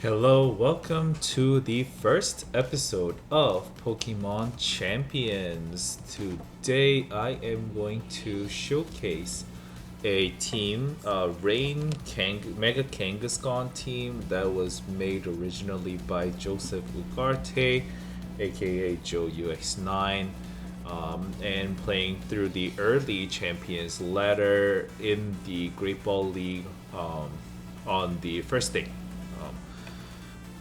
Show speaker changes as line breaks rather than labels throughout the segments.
Hello, welcome to the first episode of Pokemon Champions. Today I am going to showcase a team, Mega Kangaskhan team that was made originally by Joseph Ugarte, aka Joe UX9, and playing through the early Champions ladder in the Great Ball League on the first day. Um,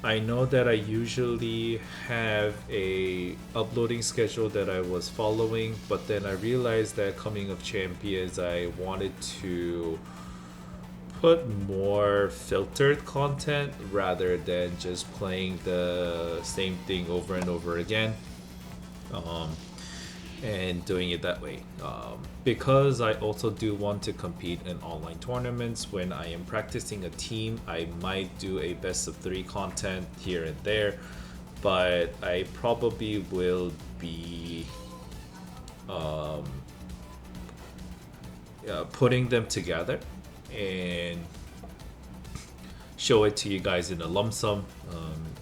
I know that I usually have a uploading schedule that I was following, but then I realized that coming of champions, I wanted to put more filtered content rather than just playing the same thing over and over again. Um, and doing it that way. Because I also do want to compete in online tournaments, when I am practicing a team, I might do a best of three content here and there, but I probably will be um, putting them together and show it to you guys in a lump sum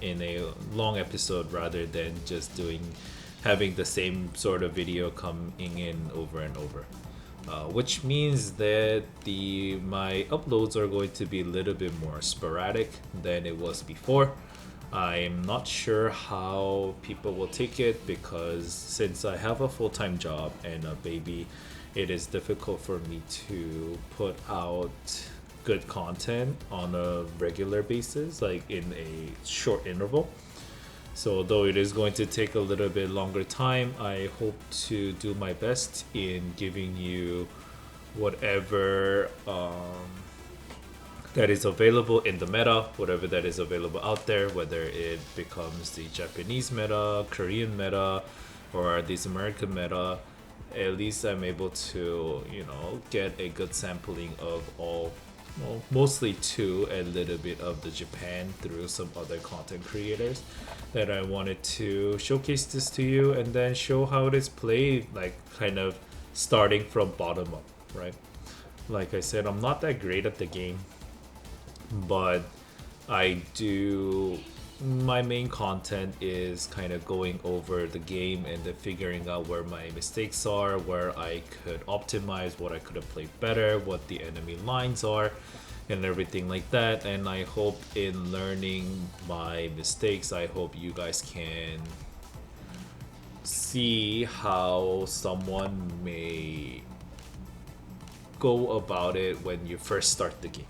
in a long episode rather than just having the same sort of video coming in over and over. Which means that the my uploads are going to be a little bit more sporadic than it was before. I'm not sure how people will take it because since I have a full-time job and a baby, it is difficult for me to put out good content on a regular basis, like in a short interval. So, though it is going to take a little bit longer time, I hope to do my best in giving you whatever that is available in the meta, whatever that is available out there, whether it becomes the Japanese meta, Korean meta, or this American meta. At least I'm able to, get a good sampling of all, well, mostly two, a little bit of the Japan through some other content creators that I wanted to showcase this to you and then show how it is played, like kind of starting from bottom up, right? Like I said, I'm not that great at the game, but I do. My main content is kind of going over the game and then figuring out where my mistakes are, where I could optimize, what I could have played better, what the enemy lines are, and everything like that. And I hope in learning my mistakes, I hope you guys can see how someone may go about it when you first start the game.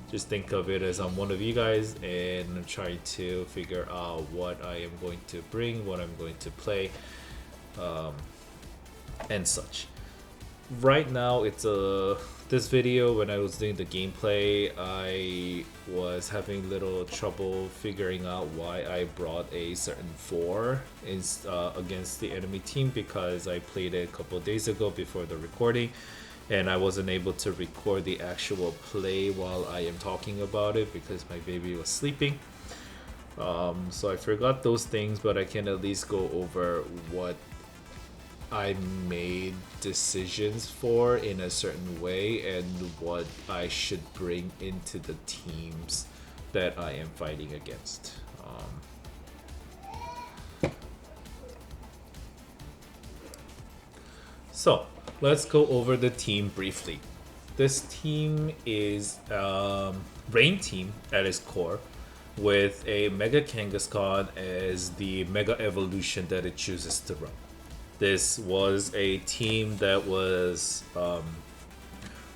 Just think of it as I'm one of you guys and I'm trying to figure out what I am going to bring, what I'm going to play, and such. Right now, it's this video when I was doing the gameplay, I was having little trouble figuring out why I brought a certain 4 against the enemy team because I played it a couple of days ago before the recording and I wasn't able to record the actual play while I am talking about it because my baby was sleeping. So I forgot those things, but I can at least go over what I made decisions for in a certain way and what I should bring into the teams that I am fighting against. So let's go over the team briefly. This team is Rain team at its core, with a Mega Kangaskhan as the Mega Evolution that it chooses to run. This was a team that was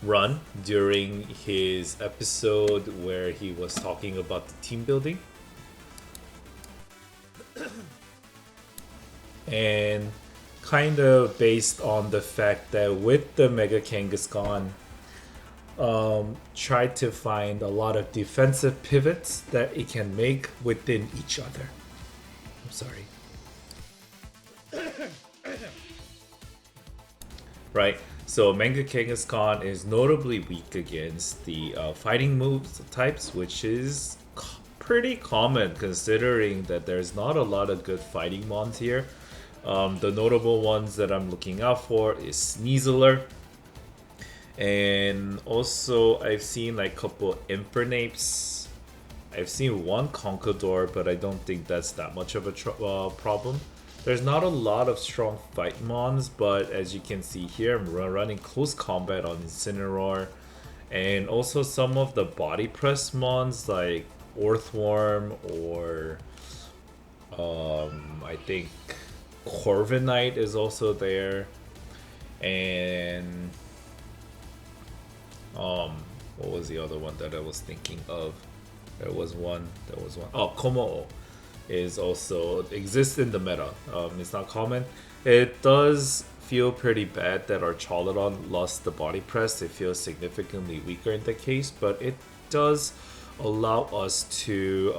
run during his episode where he was talking about the team building. And kind of based on the fact that with the Mega Kangaskhan, tried to find a lot of defensive pivots that it can make within each other. I'm sorry. Right, so Mega Kangaskhan is notably weak against the fighting moves types, which is pretty common considering that there's not a lot of good fighting mons here. The notable ones that I'm looking out for is Sneasler. And also I've seen like a couple Infernape's I've seen one Conqueror, but I don't think that's that much of a problem. There's not a lot of strong fight mons, but as you can see here, I'm running close combat on Incineroar. And also some of the body press mons like Orthworm or I think Corviknight is also there. And what was the other one that I was thinking of? There was one. Oh, Komo is also exists in the meta. It's not common. It does feel pretty bad that our Charlatan lost the body press. It feels significantly weaker in the case, but it does allow us to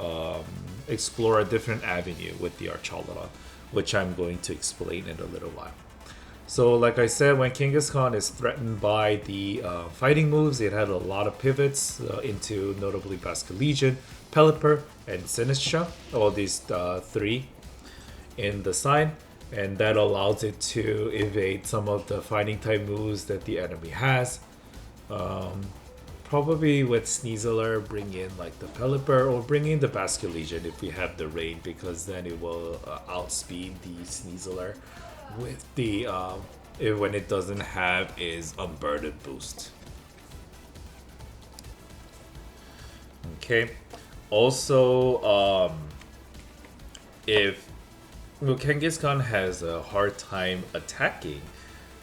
explore a different avenue with the Archaludon, which I'm going to explain in a little while. So like I said, when Kangaskhan is threatened by the fighting moves, it had a lot of pivots into notably Basculegion, Pelipper, and Sinistcha, all these three in the side, and that allows it to evade some of the fighting type moves that the enemy has. Probably with Sneasler, bring in like the Pelipper or bring in the Basculegion if we have the rain, because then it will outspeed the Sneasler with the when it doesn't have its unburdened boost. Okay. Also, if Kangaskhan has a hard time attacking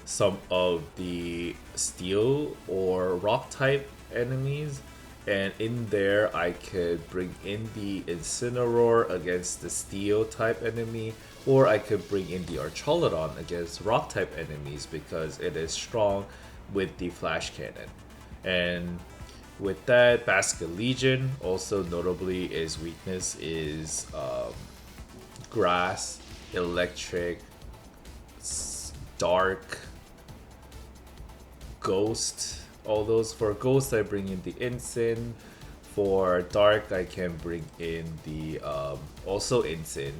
some of the steel or rock type enemies, and in there I could bring in the Incineroar against the steel type enemy, or I could bring in the Archaludon against rock type enemies because it is strong with the flash cannon. And with that, Basculegion also notably its weakness is grass, electric, dark, ghost. All those. For ghost I bring in the Incin. For dark I can bring in the also Incin.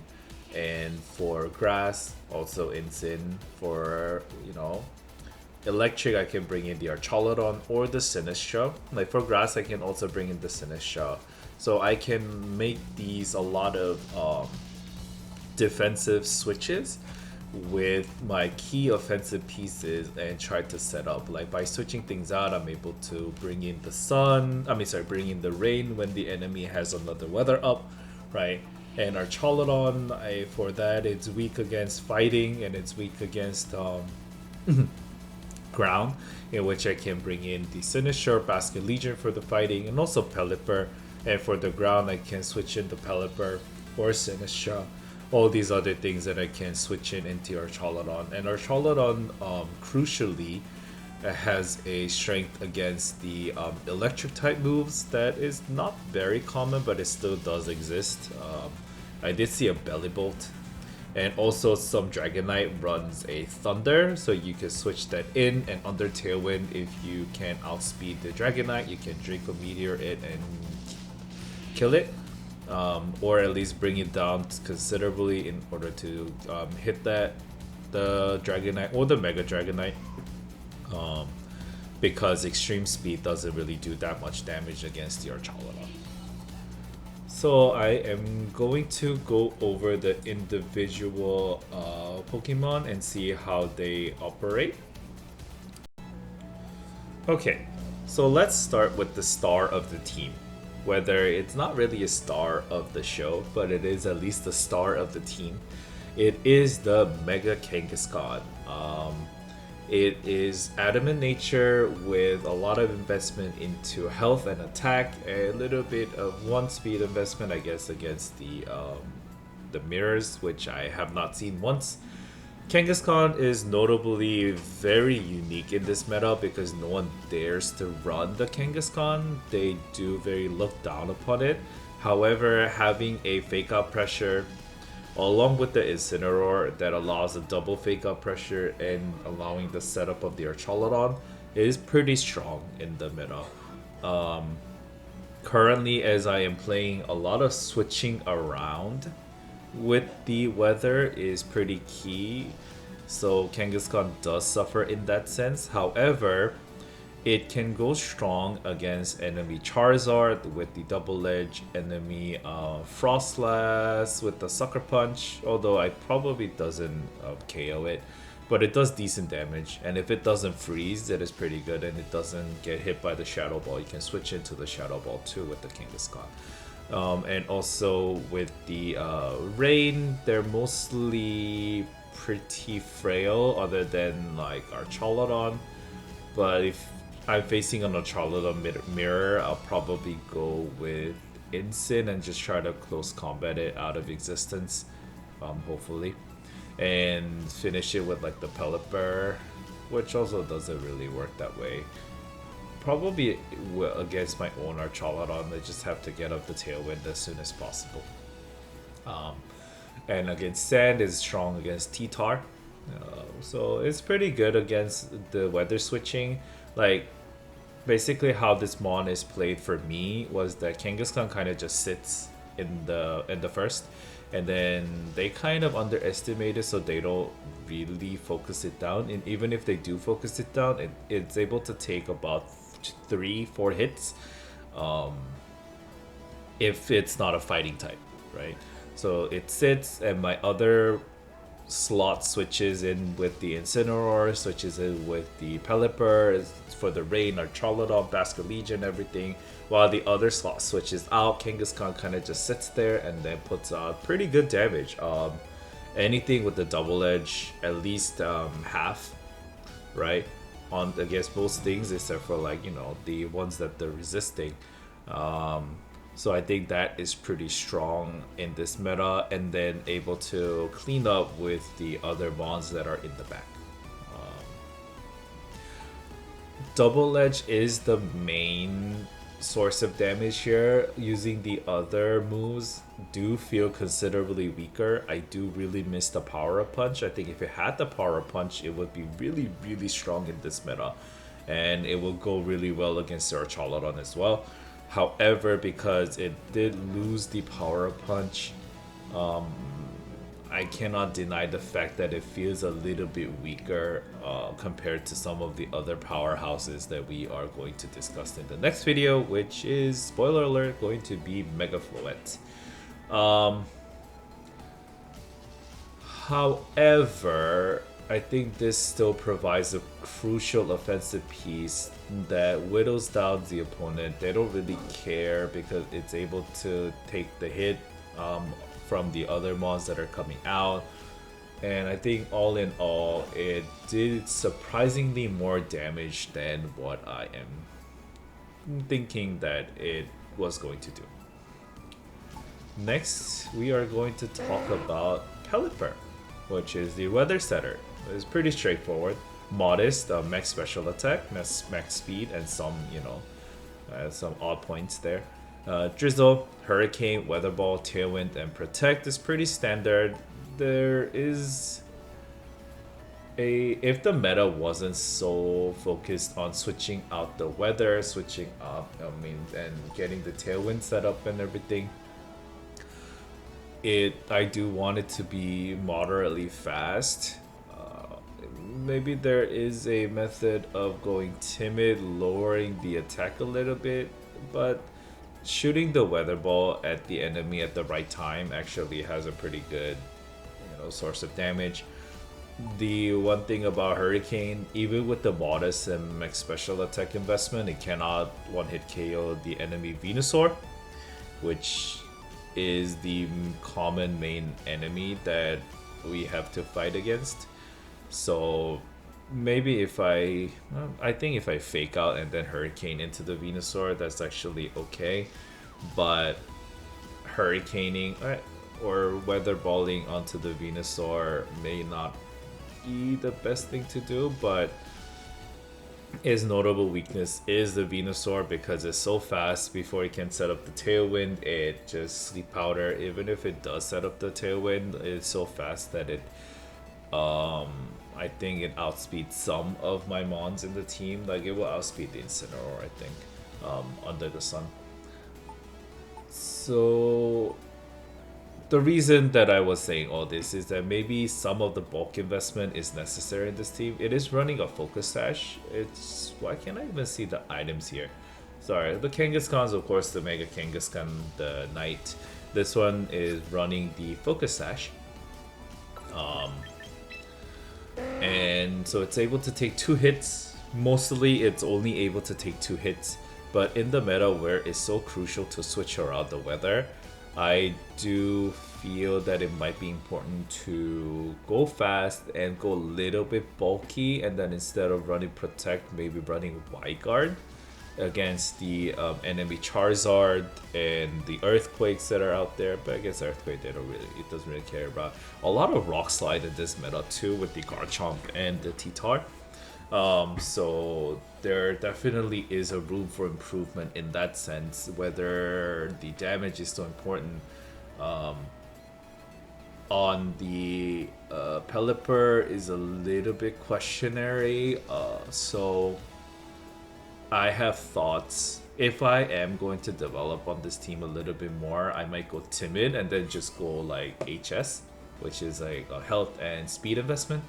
And for grass, also Incin. For, electric, I can bring in the Archaludon or the Sinistcha. Like for grass, I can also bring in the Sinistcha. So I can make these a lot of defensive switches with my key offensive pieces and try to set up. Like by switching things out, I'm able to bring in the sun. Bring in the rain when the enemy has another weather up, right? And Archaludon, for that, it's weak against fighting and it's weak against ground, in which I can bring in the Sinistcha, Basculegion for the fighting, and also Pelipper. And for the ground, I can switch in the Pelipper or Sinistcha. All these other things that I can switch into Archaludon. And Archaludon, crucially, has a strength against the electric type moves that is not very common, but it still does exist. I did see a Belly Bolt, and also some Dragonite runs a Thunder, so you can switch that in. And under Tailwind, if you can outspeed the Dragonite, you can Draco Meteor it and kill it, or at least bring it down considerably in order to hit the Dragonite or the Mega Dragonite. Because extreme speed doesn't really do that much damage against the Archaludon. So I am going to go over the individual Pokemon and see how they operate. Okay, so let's start with the star of the team. Whether it's not really a star of the show, but it is at least the star of the team. It is the Mega Kangaskhan. It is adamant nature with a lot of investment into health and attack, a little bit of one speed investment, I guess, against the mirrors, which I have not seen once. Kangaskhan is notably very unique in this meta because no one dares to run the Kangaskhan. They do very look down upon it. However, having a fake out pressure along with the Incineroar that allows a double fake out pressure and allowing the setup of the Archaludon is pretty strong in the meta. Currently, as I am playing, a lot of switching around with the weather is pretty key, so Kangaskhan does suffer in that sense. However, it can go strong against enemy Charizard with the double edge, enemy Frostlass with the Sucker Punch, although I probably doesn't KO it, but it does decent damage, and if it doesn't freeze, it is pretty good, and it doesn't get hit by the Shadow Ball. You can switch into the Shadow Ball too with the Kangaskhan. And also with the Rain, they're mostly pretty frail other than like our Charlatan, but if I'm facing on a Charlatan mirror, I'll probably go with Incin and just try to close combat it out of existence, hopefully, and finish it with like the Pelipper, which also doesn't really work that way. Probably against my own Archalodon, I just have to get up the Tailwind as soon as possible. And against Sand is strong against T-Tar. So it's pretty good against the weather switching. Like, basically how this mon is played for me was that Kangaskhan kind of just sits in the first, and then they kind of underestimate it, so they don't really focus it down. And even if they do focus it down, it's able to take about 3-4 hits if it's not a fighting type, right? So it sits, and my other slot switches in with the Incineroar, switches in with the Pelipper for the Rain or Charlatan, Basculegion, everything, while the other slot switches out. Kangaskhan kind of just sits there and then puts out pretty good damage. Anything with the double edge, at least half, right? On against most things except for, like, you know, the ones that they're resisting. So I think that is pretty strong in this meta, and then able to clean up with the other mons that are in the back. Double edge is the main source of damage here. Using the other moves do feel considerably weaker. I do really miss the power up punch. I think if it had the power up punch, it would be really, really strong in this meta, and it will go really well against Charlatan as well. However, because it did lose the power punch, I cannot deny the fact that it feels a little bit weaker compared to some of the other powerhouses that we are going to discuss in the next video, which is, spoiler alert, going to be Mega Floette. However, I think this still provides a crucial offensive piece that whittles down the opponent. They don't really care because it's able to take the hit from the other mons that are coming out. And I think all in all, it did surprisingly more damage than what I am thinking that it was going to do. Next, we are going to talk about Pelipper, which is the weather setter. It's pretty straightforward. Modest, max special attack, max speed, and some, you know, some odd points there. Drizzle, Hurricane, Weather Ball, Tailwind, and Protect is pretty standard. There is if the meta wasn't so focused on switching out the weather, switching up, and getting the Tailwind set up and everything, I do want it to be moderately fast. Maybe there is a method of going timid, lowering the attack a little bit, but shooting the weather ball at the enemy at the right time actually has a pretty good, you know, source of damage. The one thing about Hurricane, even with the modest and max special attack investment, it cannot one-hit KO the enemy Venusaur, which is the common main enemy that we have to fight against. So maybe if I think if I fake out and then Hurricane into the Venusaur, that's actually okay. But Hurricaning or Weather Balling onto the Venusaur may not be the best thing to do, but his notable weakness is the Venusaur because it's so fast. Before it can set up the Tailwind, it just Sleep Powder. Even if it does set up the Tailwind, it's so fast that it I think it outspeeds some of my mons in the team. Like, it will outspeed the Incineroar, I think, under the sun. So the reason that I was saying all this is that maybe some of the bulk investment is necessary in this team. It is running a focus sash. It's why can't I even see the items here? Sorry, the Kangaskhan's of course the Mega Kangaskhan, the Knight. This one is running the focus sash. And so it's able to take 2 hits. Mostly it's only able to take 2 hits. But in the meta where it's so crucial to switch around the weather, I do feel that it might be important to go fast and go a little bit bulky, and then instead of running Protect, maybe running Wide Guard against the enemy Charizard and the Earthquakes that are out there. But I guess Earthquake, it doesn't really care about. A lot of Rock Slide in this meta too with the Garchomp and the T-Tar. So there definitely is a room for improvement in that sense. Whether the damage is so important on the Pelipper is a little bit questionary. So I have thoughts. If I am going to develop on this team a little bit more, I might go timid and then just go like HS, which is like a health and speed investment.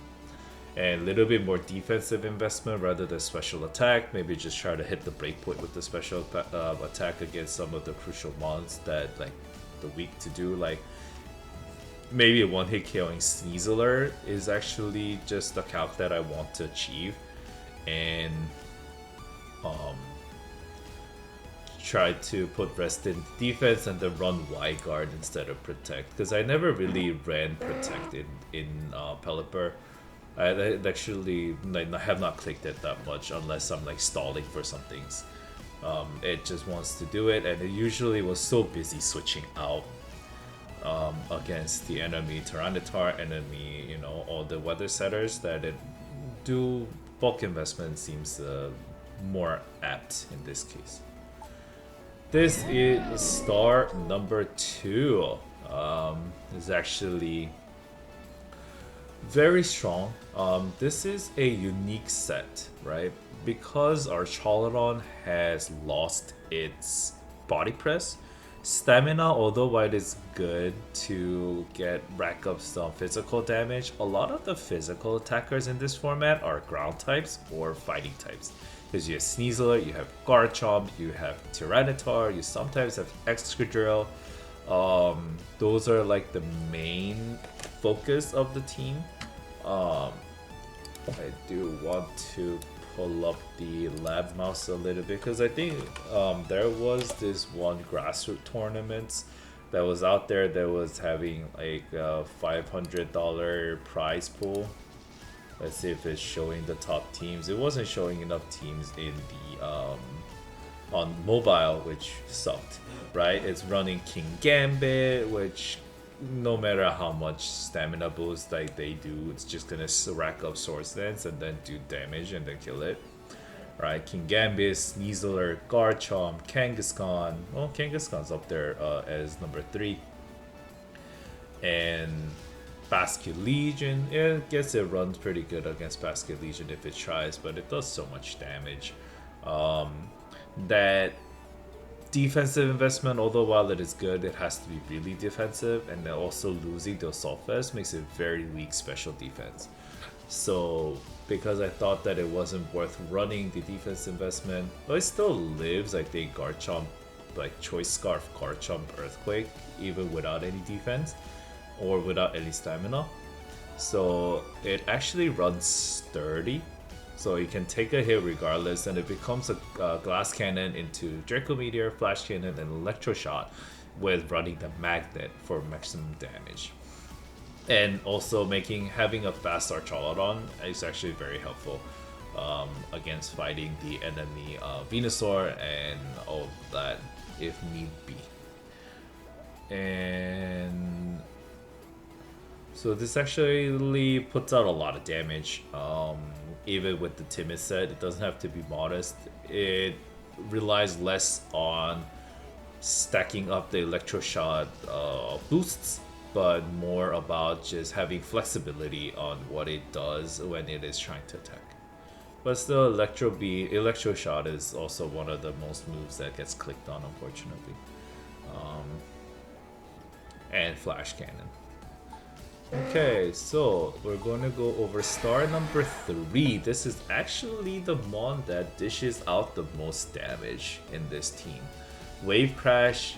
And a little bit more defensive investment rather than special attack. Maybe just try to hit the breakpoint with the special attack against some of the crucial mons that like the weak to do. Like maybe a one-hit KOing Sneasler is actually just the calc that I want to achieve, and try to put rest in defense and then run Wide Guard instead of Protect, because I never really ran Protect in Pelipper. I actually have not clicked it that much unless I'm like stalling for some things. It just wants to do it, and it usually was so busy switching out against the enemy Tyranitar, enemy, you know, all the weather setters, that it do bulk investment seems more apt in this case. This is star number 2. Is actually very strong. This is a unique set, right? Because our Charlatan has lost its body press, stamina, although while it is good to rack up some physical damage, a lot of the physical attackers in this format are ground types or fighting types. Because you have Sneasler, you have Garchomp, you have Tyranitar, you sometimes have Excadrill. Those are like the main focus of the team. I do want to pull up the lab mouse a little bit, because I think there was this one grassroots tournament that was out there that was having like a $500 prize pool. Let's see if it's showing the top teams. It wasn't showing enough teams in the on mobile, which sucked, right? It's running King Gambit, which no matter how much stamina boost like they do, it's just gonna rack up Swords Dance and then do damage and then kill it, right? King Gambit, Sneasler, Garchomp, Kangaskhan. Well, Kangaskhan's up there as number 3, and Basket Legion. Yeah, I guess it runs pretty good against Basket Legion if it tries, but it does so much damage. That defensive investment, although while it is good, it has to be really defensive, and then also losing the Assault Vest makes it very weak special defense. So because I thought that it wasn't worth running the defense investment, but it still lives, I think Garchomp, like Choice Scarf, Garchomp, Earthquake, even without any defense or without any stamina. So it actually runs sturdy, so you can take a hit regardless, and it becomes a glass cannon into Draco Meteor, Flash Cannon, and Electro Shot with running the Magnet for maximum damage. And also having a fast Archalodon is actually very helpful against fighting the enemy Venusaur and all that if need be. And so this actually puts out a lot of damage. Even with the timid set, it doesn't have to be modest. It relies less on stacking up the electroshot boosts, but more about just having flexibility on what it does when it is trying to attack. But still, electro shot is also one of the most moves that gets clicked on, unfortunately. And and Flash Cannon. Okay, so we're going to go over star number 3. This is actually the mon that dishes out the most damage in this team. Wave Crash,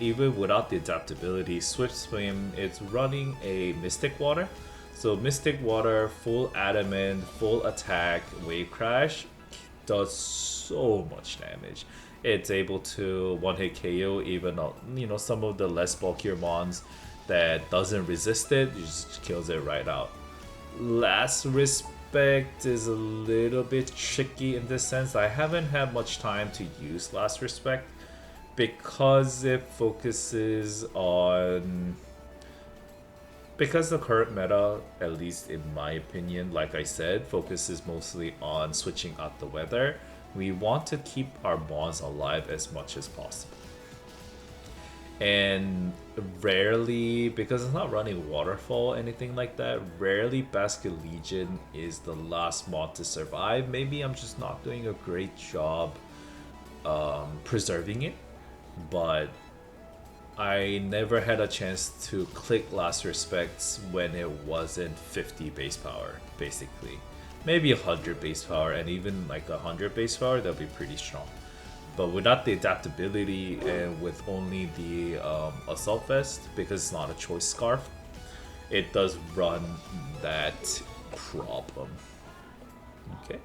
even without the adaptability, Swift Swim, it's running a Mystic Water. So Mystic Water, full Adamant, full attack, Wave Crash does so much damage. It's able to one-hit KO even some of the less bulkier mons that doesn't resist it, it just kills it right out. Last Respect is a little bit tricky in this sense. I haven't had much time to use Last Respect because it focuses on... Because the current meta, at least in my opinion, like I said, focuses mostly on switching out the weather. We want to keep our mons alive as much as possible. And rarely, because it's not running Waterfall, anything like that, rarely Basket Legion is the last mod to survive. Maybe I'm just not doing a great job preserving it, but I never had a chance to click Last Respects when it wasn't 50 base power, basically. Maybe 100 base power, and even like 100 base power, that'll be pretty strong. But without the adaptability and with only the Assault Vest, because it's not a choice scarf, it does run that problem. Okay.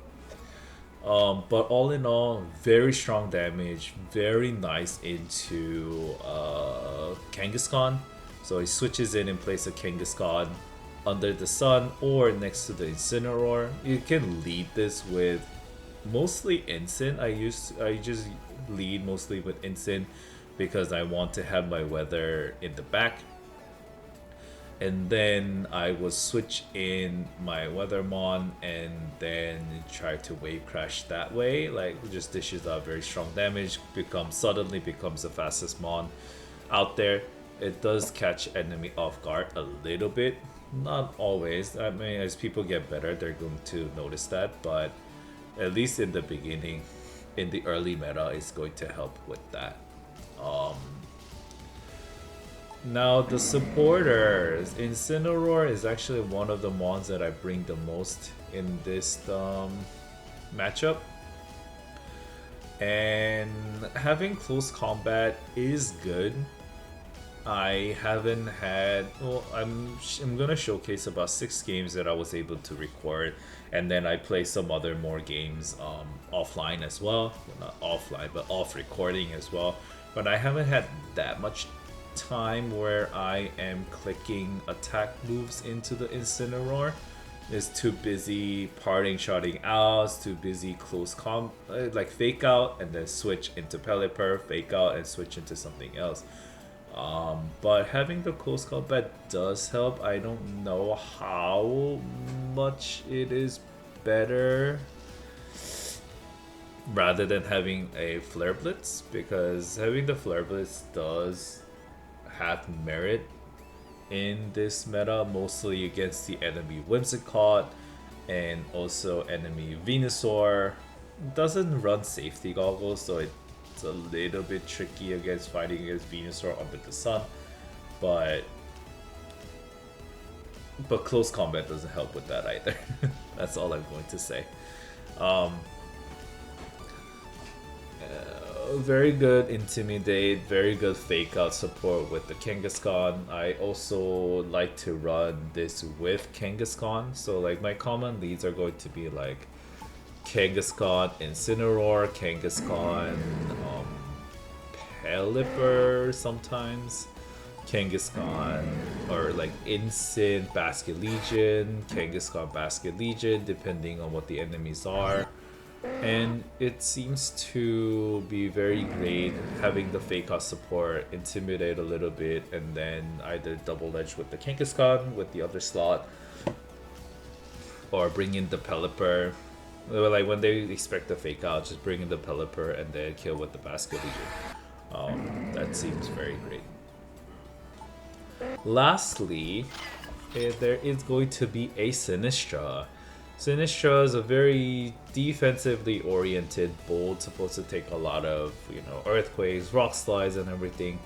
But all in all, very strong damage, very nice into Kangaskhan. So he switches in place of Kangaskhan under the sun or next to the Incineroar. You can lead this with mostly Incin. I just lead mostly with Incin because I want to have my weather in the back. And then I will switch in my Weathermon and then try to Wave Crash that way. Like, just dishes out very strong damage, suddenly becomes the fastest mon out there. It does catch enemy off guard a little bit. Not always. I mean, as people get better, they're going to notice that. But at least in the beginning, in the early meta, it's going to help with that. Now the supporters, Incineroar is actually one of the mons that I bring the most in this matchup. And having close combat is good. I haven't had, well, I'm gonna showcase about 6 games that I was able to record, and then I play some other more games offline as well. Not offline, but off recording as well. But I haven't had that much time where I am clicking attack moves into the Incineroar. Is too busy parting shotting out, too busy close like fake out and then switch into Pelipper, fake out and switch into something else. But having the close combat does help. I don't know how much it is better rather than having a Flare Blitz, because having the Flare Blitz does have merit in this meta, mostly against the enemy Whimsicott and also enemy Venusaur. Doesn't run safety goggles, so it's a little bit tricky against fighting against Venusaur under the sun, but close combat doesn't help with that either. That's all I'm going to say. Very good Intimidate, very good Fake Out support with the Kangaskhan. I also like to run this with Kangaskhan, so like my common leads are going to be like Kangaskhan, Incineroar, Kangaskhan, Pelipper sometimes, Kangaskhan, or like Incin, Basket Legion, Kangaskhan, Basket Legion, depending on what the enemies are. And it seems to be very great having the Fake Out support, Intimidate a little bit, and then either double edge with the Kangaskhan with the other slot, or bring in the Pelipper. Like when they expect the Fake Out, just bring in the Pelipper and then kill with the Basket Legion. That seems very great. Lastly, there is going to be a Sinistra. Sinistra is a very defensively oriented build, supposed to take a lot of, earthquakes, rock slides and everything.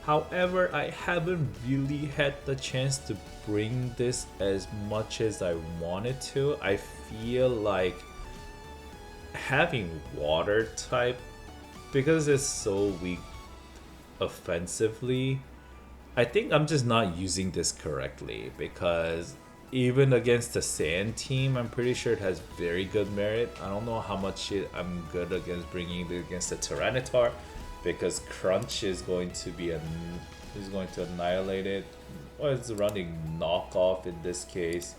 However, I haven't really had the chance to bring this as much as I wanted to. I feel like having water type, because it's so weak offensively, I think I'm just not using this correctly, because even against the sand team, I'm pretty sure it has very good merit. I don't know how much I'm good against bringing it against the Tyranitar, because Crunch is going to be is going to annihilate it. Or it's running knockoff in this case.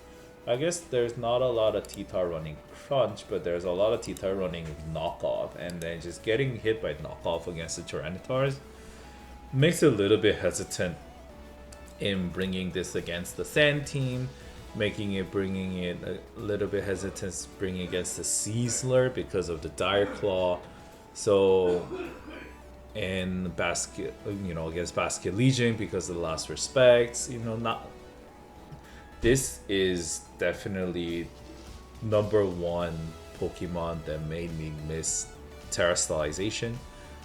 I guess there's not a lot of T-Tar running Crunch, but there's a lot of T-Tar running knockoff, and then just getting hit by knockoff against the Tyranitars makes it a little bit hesitant in bringing this against the Sand team, bringing it a little bit hesitant bringing against the Sizzler because of the Dire Claw. So, and Basket, against Basket Legion because of the Last Respects, not. This is definitely #1 Pokemon that made me miss Terastallization.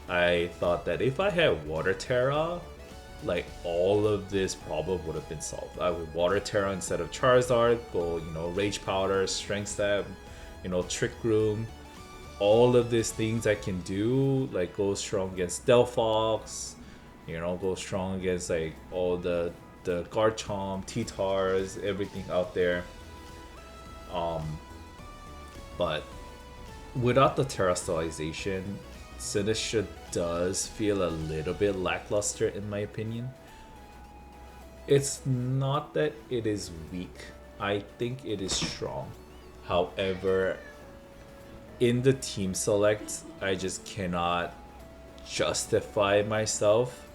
I thought that if I had Water Terra, like all of this problem would have been solved. I would Water Terra instead of Charizard, go, Rage Powder, Strength Step, Trick Room. All of these things I can do, like go strong against Delphox, go strong against like all the Garchomp, T-Tars, everything out there. But without the Terastallization, Sinistcha does feel a little bit lackluster in my opinion. It's not that it is weak. I think it is strong. However, in the team select, I just cannot justify myself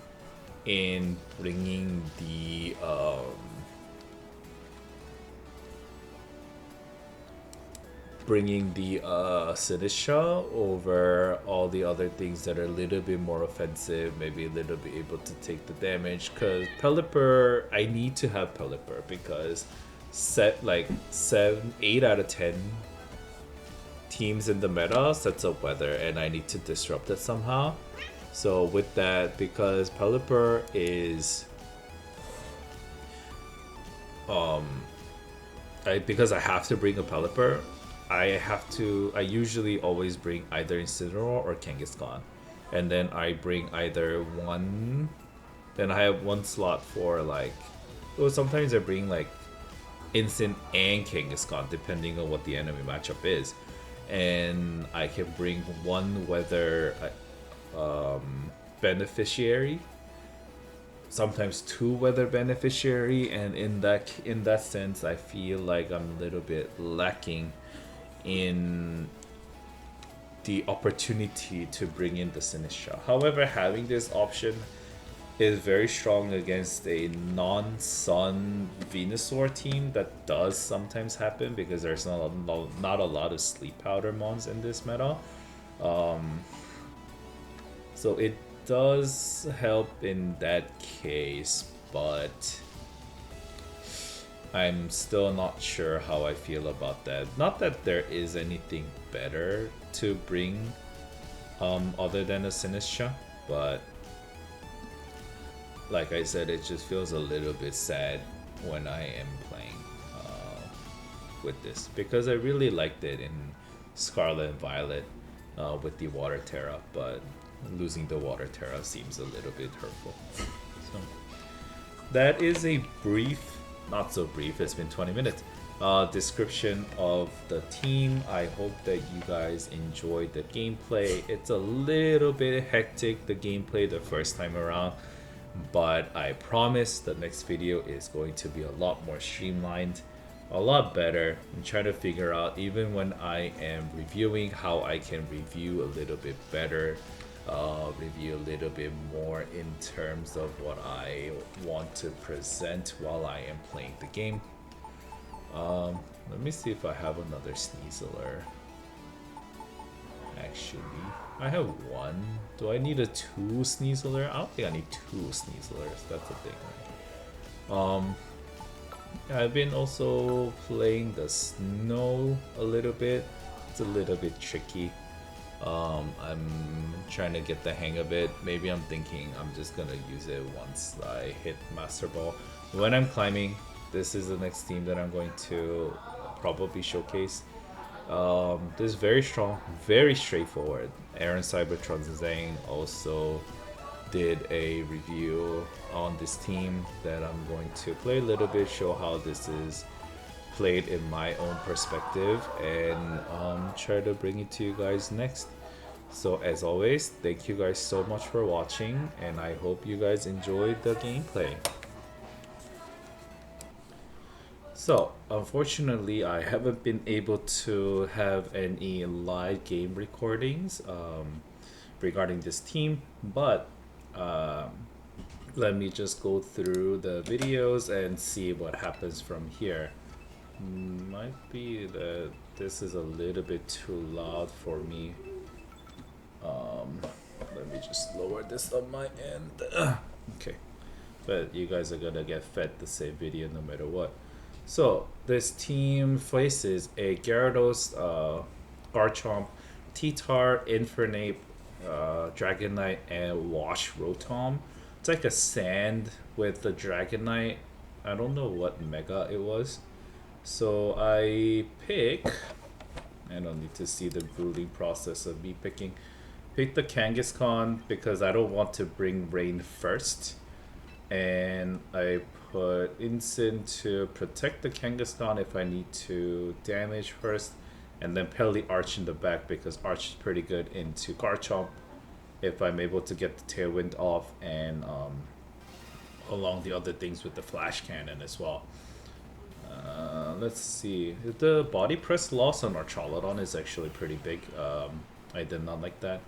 in bringing the Sinistcha over all the other things that are a little bit more offensive, maybe a little bit able to take the damage. Because Pelipper, I need to have Pelipper because 8 out of 10 teams in the meta sets up weather, and I need to disrupt it somehow. So with that, because Pelipper is because I have to bring a Pelipper, I usually always bring either Incineroar or Kangaskhan, and then I bring either one. Then I have one slot for sometimes I bring like Instant and Kangaskhan depending on what the enemy matchup is, and I can bring one weather beneficiary, sometimes 2 weather beneficiary, and in that sense I feel like I'm a little bit lacking in the opportunity to bring in the Sinistcha. However, having this option is very strong against a non-Sun Venusaur team. That does sometimes happen because there's not a lot of Sleep Powder mons in this meta. So it does help in that case, but I'm still not sure how I feel about that. Not that there is anything better to bring other than a Sinistcha, but like I said, it just feels a little bit sad when I am playing with this, because I really liked it in Scarlet and Violet with the Water Terra, but losing the Water Terra seems a little bit hurtful. So that is a brief, not so brief, it's been 20 minutes, description of the team. I hope that you guys enjoyed the gameplay. It's a little bit hectic, the gameplay, the first time around, but I promise the next video is going to be a lot more streamlined, a lot better. I'm trying to figure out, even when I am reviewing, how I can review a little bit better, review a little bit more in terms of what I want to present while I am playing the game. Let me see if I have another Sneasler. Actually, I have one. Do I need a 2 Sneasler? I don't think I need 2 Sneaslers. That's the thing, right? I've been also playing the snow a little bit. It's a little bit tricky. I'm trying to get the hang of it. Maybe I'm thinking I'm just gonna use it once I hit Master Ball. When I'm climbing, this is the next team that I'm going to probably showcase. This is very strong, very straightforward. Aaron Cybertron Zhang also did a review on this team that I'm going to play a little bit, show how this is played in my own perspective, and try to bring it to you guys next. So as always, thank you guys so much for watching, and I hope you guys enjoyed the gameplay. So unfortunately, I haven't been able to have any live game recordings regarding this team, but let me just go through the videos and see what happens from here. Might be that this is a little bit too loud for me. Let me just lower this on my end. Okay, but you guys are gonna get fed the same video no matter what. So this team faces a Gyarados, Garchomp, T-Tar, Infernape, Dragonite, and Wash Rotom. It's like a sand with the Dragonite. I don't know what Mega it was. So I pick, I don't need to see the brooding process of me picking. Pick the Kangaskhan because I don't want to bring Rain first. And I put Incin to protect the Kangaskhan if I need to damage first. And then Pelly Arch in the back because Arch is pretty good into Garchomp if I'm able to get the Tailwind off, and along the other things with the Flash Cannon as well. Let's see. The body press loss on Archaludon is actually pretty big. I did not like that.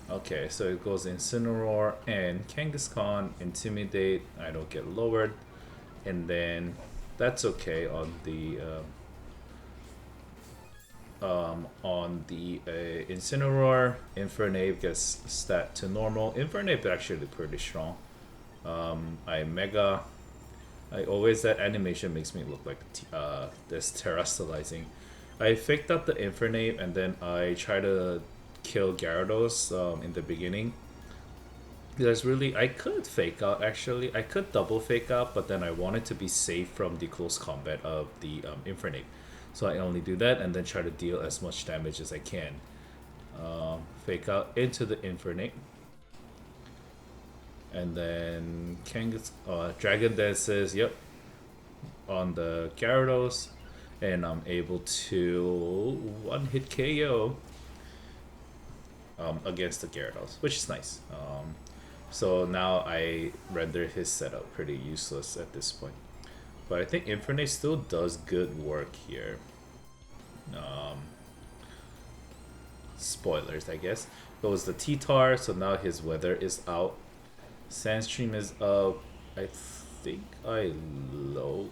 Okay, so it goes Incineroar and Kangaskhan, Intimidate. I don't get lowered, and then that's okay on the Incineroar. Infernape gets stat to normal. Infernape actually pretty strong. I Mega. I always, that animation makes me look like this terrestrializing. I faked out the Infernape and then I try to kill Gyarados in the beginning. Because really, I could fake out actually. I could double fake out, but then I wanted to be safe from the close combat of the Infernape. So I only do that and then try to deal as much damage as I can. Fake out into the Infernape. And then Dragon dances, yep, on the Gyarados, and I'm able to one-hit KO against the Gyarados, which is nice. So now I render his setup pretty useless at this point. But I think Infernape still does good work here. Spoilers, I guess. Goes the T-Tar, so now his weather is out. Sandstream is up. I think I low.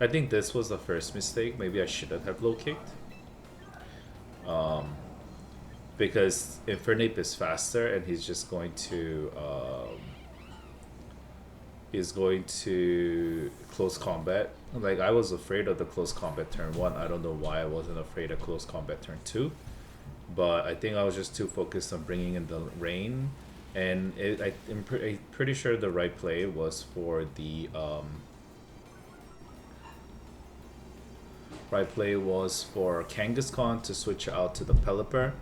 I think this was the first mistake. Maybe I shouldn't have low kicked. Because Infernape is faster and he's just going to close combat. Like, I was afraid of the close combat turn 1. I don't know why I wasn't afraid of close combat turn 2. But I think I was just too focused on bringing in the rain. And I'm pretty sure the right play was for the Kangaskhan to switch out to the Pelipper,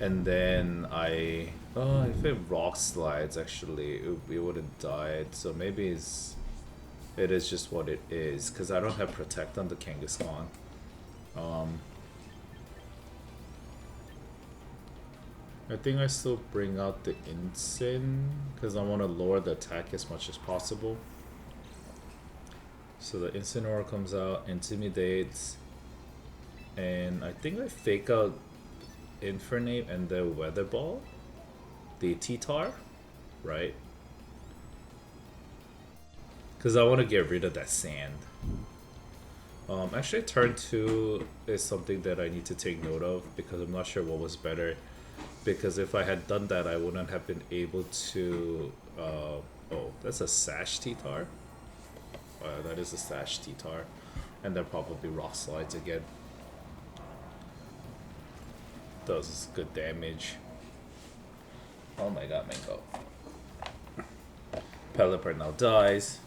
and then if it rock slides, actually it would have died. So maybe it is just what it is, because I don't have protect on the Kangaskhan. I think I still bring out the Incin because I want to lower the attack as much as possible. So the Incineroar comes out, intimidates, and I think I fake out Infernape and the Weather Ball, the T-Tar, right? Because I want to get rid of that sand. Actually, turn 2 is something that I need to take note of because I'm not sure what was better. Because if I had done that, I wouldn't have been able to... oh, that's a Sash T-Tar? That is a Sash T-Tar. And then probably Rock Slides again. Does good damage. Oh my god, Mango. Pelipper now dies.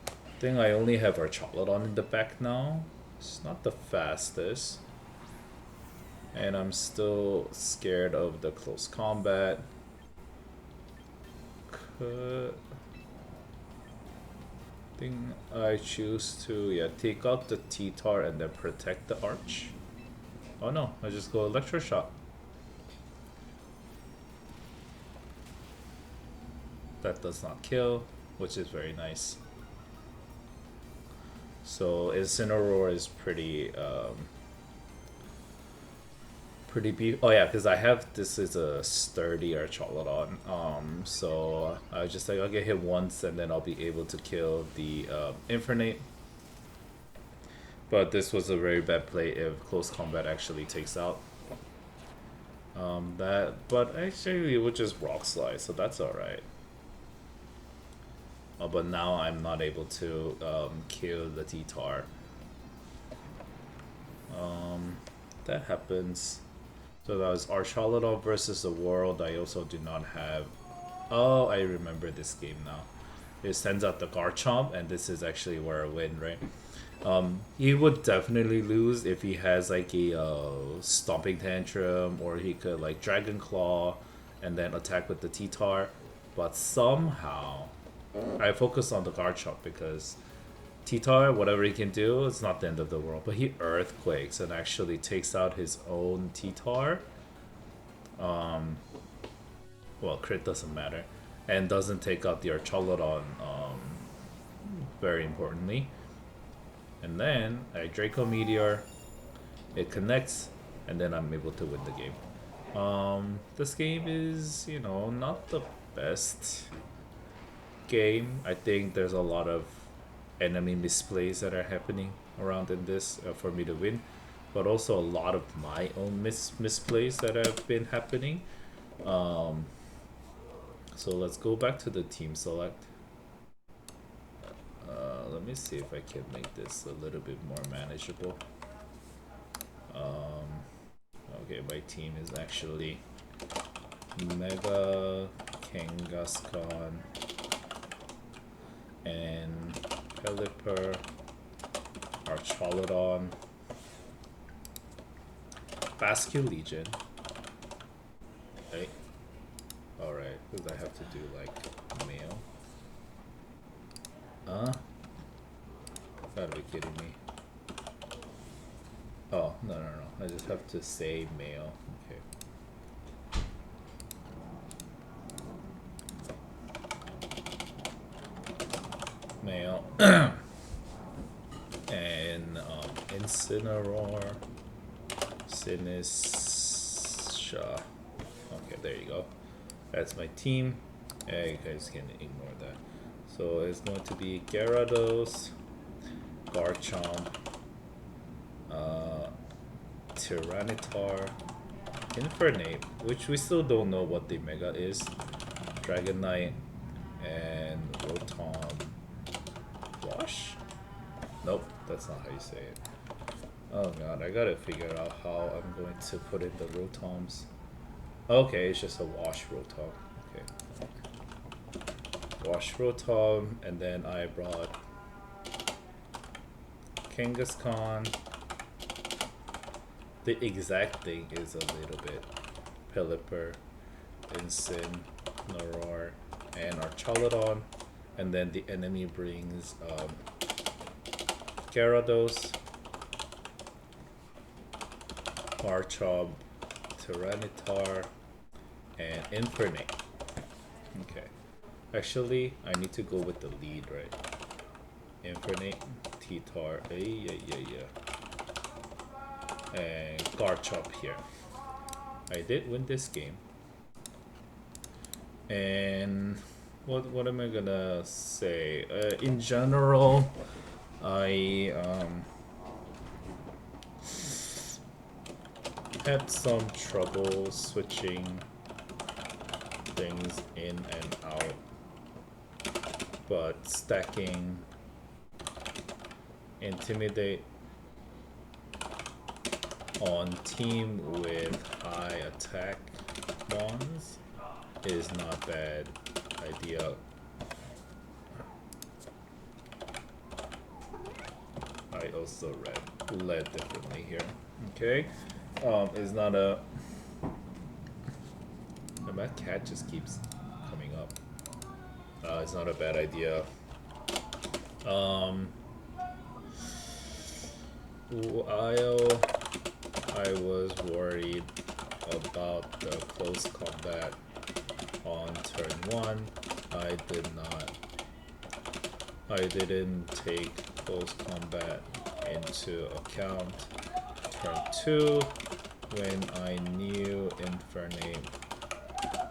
I think I only have our Charlatan in the back now. It's not the fastest. And I'm still scared of the close combat. I think I choose to take out the T-Tar and then protect the Arch. Oh no, I just go Electro Shot. That does not kill, which is very nice. So Incineroar is pretty oh yeah, because I have this is a sturdy Archaludon. So I was just like, I'll get hit once and then I'll be able to kill the Infernape. But this was a very bad play if close combat actually takes out but actually it would just Rock Slide, so that's alright. But now I'm not able to kill the T-Tar. That happens. So that was Archaludon versus the world. I also do not have... Oh, I remember this game now. It sends out the Garchomp, and this is actually where I win, right? He would definitely lose if he has like a Stomping Tantrum, or he could like Dragon Claw and then attack with the T-Tar. But somehow, I focus on the Garchomp because T-Tar, whatever he can do, it's not the end of the world. But he Earthquakes and actually takes out his own T-Tar. Well, crit doesn't matter. And doesn't take out the Archaludon, very importantly. And then I Draco Meteor, it connects, and then I'm able to win the game. This game is, you know, not the best game. I think there's a lot of enemy misplays that are happening around in this for me to win, but also a lot of my own misplays that have been happening. So let's go back to the team select. Let me see if I can make this a little bit more manageable. Okay, my team is actually Mega, Kangaskhan, and Pelipper, Archaludon, Basculegion. Right? Alright, because I have to do like male. Gotta be kidding me. Oh, no. I just have to say male. Okay. Male. And Incineroar. Sinisha. Okay, there you go. That's my team. Yeah, you guys can ignore that. So it's going to be Gyarados, Garchomp, Tyranitar, Infernape, which we still don't know what the Mega is, Dragonite, and Rotom. Wash? Nope, that's not how you say it. Oh god, I gotta figure out how I'm going to put in the Rotoms. Okay, it's just a Wash Rotom. Okay. Wash Rotom, and then I brought Kangaskhan. The exact thing is a little bit Pelipper, Incineroar, and Archaludon, and then the enemy brings Gyarados, Garchomp, Tyranitar, and Infernape. Okay. Actually, I need to go with the lead, right? Infernape, T-Tar, yeah. And Garchomp here. I did win this game. And what am I gonna say? In general, I had some trouble switching things in and out, but stacking Intimidate on team with high attack mons is not bad idea. I also led differently here. Okay, is not a. That cat just keeps coming up. It's not a bad idea. While I was worried about the close combat on turn 1, I didn't take close combat into account. Turn 2, when I knew Infernape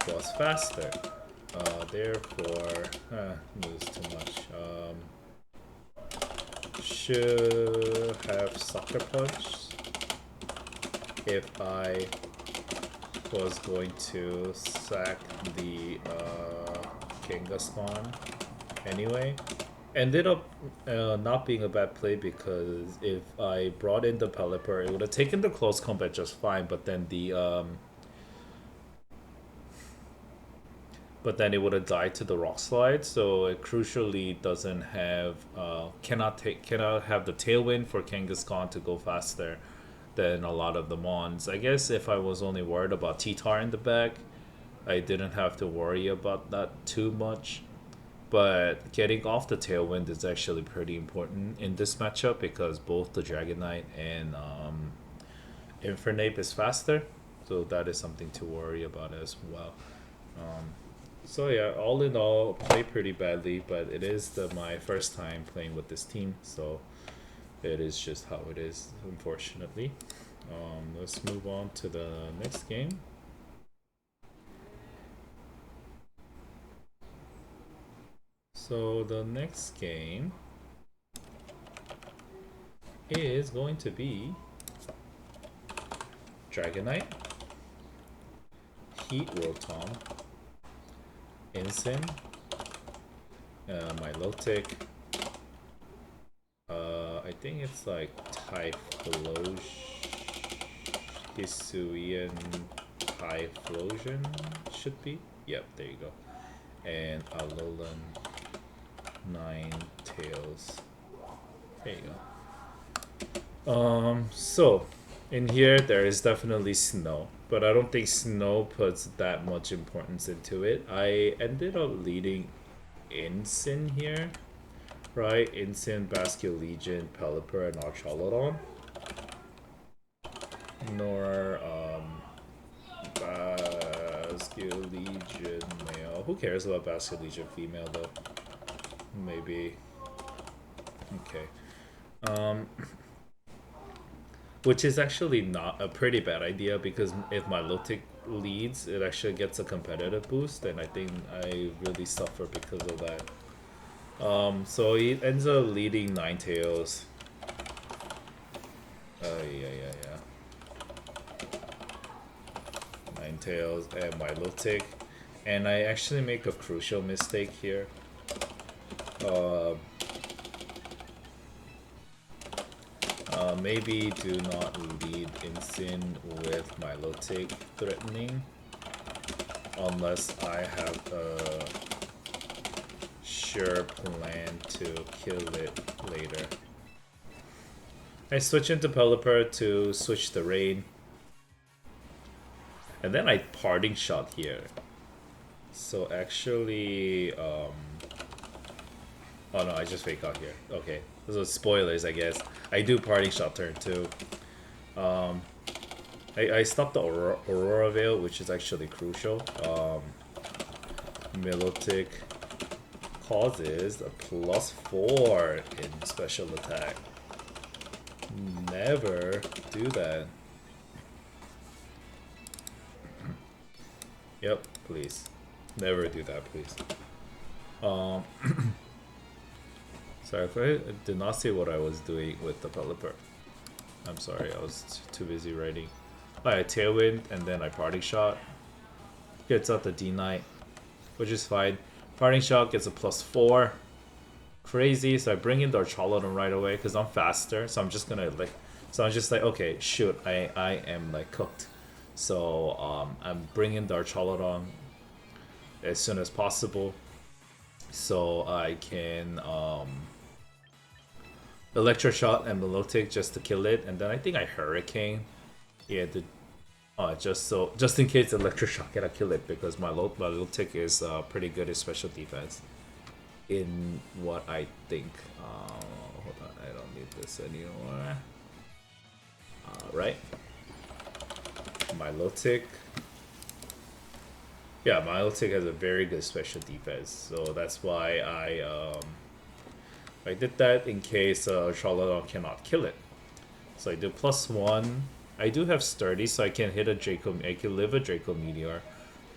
was faster. Therefore, moves too much. Should have Sucker Punch if I was going to sack the Kangaskhan anyway. Ended up not being a bad play because if I brought in the Pelipper, it would have taken the close combat just fine, but then it would have died to the rock slide, so it crucially doesn't have cannot have the tailwind for Kangaskhan to go faster than a lot of the mons. I guess if I was only worried about T-Tar in the back, I didn't have to worry about that too much. But getting off the tailwind is actually pretty important in this matchup because both the Dragonite and Infernape is faster, so that is something to worry about as well. So yeah, all in all, played pretty badly, but it is my first time playing with this team, so it is just how it is, unfortunately. Let's move on to the next game. So the next game is going to be Dragonite, Heat Rotom, Incin, Milotic, I think it's like Typhlosion, Hisuian Typhlosion should be. Yep, there you go. And Alolan Ninetales. There you go. So in here there is definitely snow, but I don't think snow puts that much importance into it. I ended up leading Incin here, right? Incin, Basculegion, Pelipper, and Archaludon. Nor Basculegion male. Who cares about Basculegion female though? Maybe. Okay. Which is actually not a pretty bad idea because if Milotic leads, it actually gets a competitive boost, and I think I really suffer because of that. So he ends up leading Ninetales. Yeah. Ninetales and Milotic. And I actually make a crucial mistake here. Maybe do not lead Incin with Milotic threatening unless I have a sure plan to kill it later. I switch into Pelipper to switch the rain, and then I parting shot here. So actually, oh no, I just fake out here. Okay, those are spoilers, I guess. I do parting shot turn 2. I stopped the Aurora Veil, which is actually crucial. Milotic causes a +4 in special attack. Never do that. Yep, please. Never do that, please. Sorry if I did not see what I was doing with the Pelipper. I'm sorry, I was too busy writing. I Tailwind, and then I Parting Shot. Gets out the D-Knight, which is fine. Parting Shot gets a +4. Crazy, so I bring in the Archaludon right away because I'm faster. So I'm just gonna like So I'm just like, okay, shoot, I am like cooked. So I'm bringing the Archaludon as soon as possible, so I can Electroshock and Milotic just to kill it, and then I think I Hurricane. Yeah, just in case Electroshock cannot kill it, because my Milotic is pretty good at special defense. In what I think. Hold on, I don't need this anymore. Right. Milotic. Yeah, Milotic has a very good special defense, so that's why I did that in case Charlotte cannot kill it. So I do +1. I do have sturdy, so I can hit a Draco. I can live a Draco Meteor.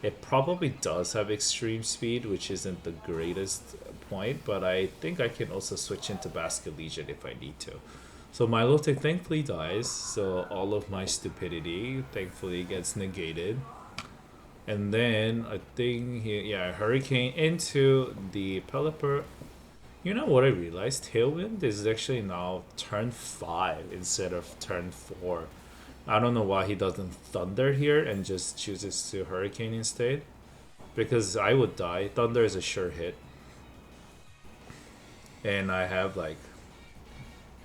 It probably does have extreme speed, which isn't the greatest point, but I think I can also switch into Basket Legion if I need to. So Milotic thankfully dies, so all of my stupidity thankfully gets negated. And then I think yeah, Hurricane into the Pelipper. You know what I realized? Tailwind is actually now turn 5 instead of turn 4. I don't know why he doesn't Thunder here and just chooses to Hurricane instead. Because I would die. Thunder is a sure hit. And I have like,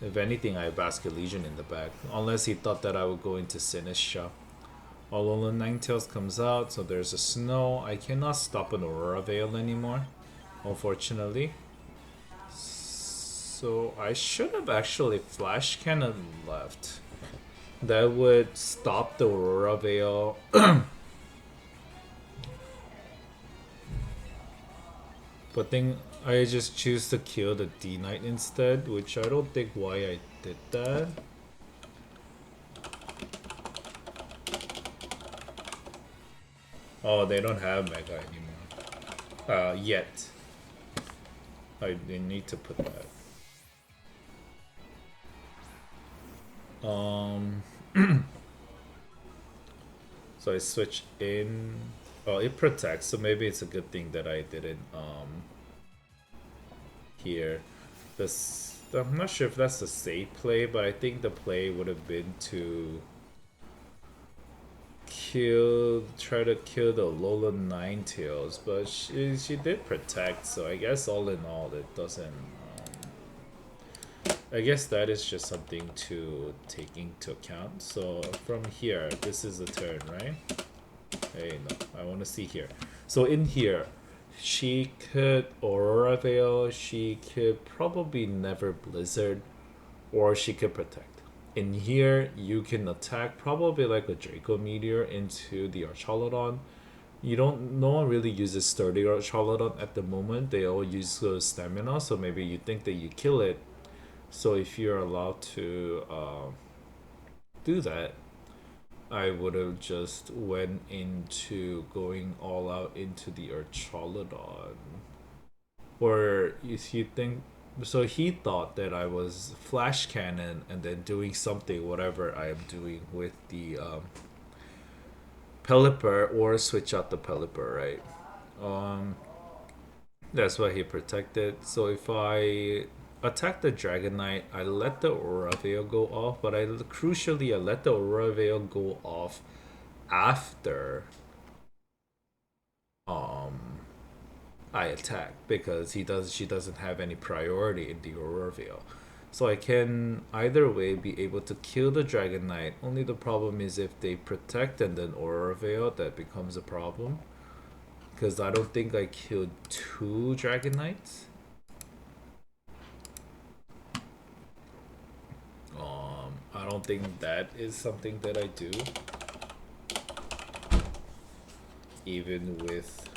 if anything, I have Basket Legion in the back. Unless he thought that I would go into Sinistra. Alolan Ninetales comes out, so there's a Snow. I cannot stop an Aurora Veil anymore, unfortunately. So I should have actually Flash Cannon left. That would stop the Aurora Veil. But then I just choose to kill the D-Knight instead, which I don't think why I did that. Oh, they don't have Mega anymore. Yet. They need to put that. So I switch in. Oh, it protects, so maybe it's a good thing that I didn't here. This, I'm not sure if that's the safe play, but I think the play would have been to try to kill the Lola Ninetales, but she did protect, so I guess all in all it doesn't. I guess that is just something to take into account. So from here, this is the turn, right? Hey, no, I want to see here. So in here, she could Aurora Veil, she could probably never Blizzard, or she could protect. In here, you can attack probably like a Draco Meteor into the Archaludon. No one really uses sturdy Archaludon at the moment. They all use stamina, so maybe you think that you kill it. So if you're allowed to do that, I would have just went into going all out into the Archaludon. Or if you think, so he thought that I was Flash Cannon and then doing something, whatever I am doing with the Pelipper, or switch out the Pelipper, right? That's why he protected. So if I attack the Dragonite, I let the Aurora Veil go off, but crucially I let the Aurora Veil go off after I attack, because she doesn't have any priority in the Aurora Veil. So I can either way be able to kill the Dragonite. Only the problem is if they protect and then Aurora Veil, that becomes a problem. Because I don't think I killed 2 Dragonites. I don't think that is something that I do. Even with,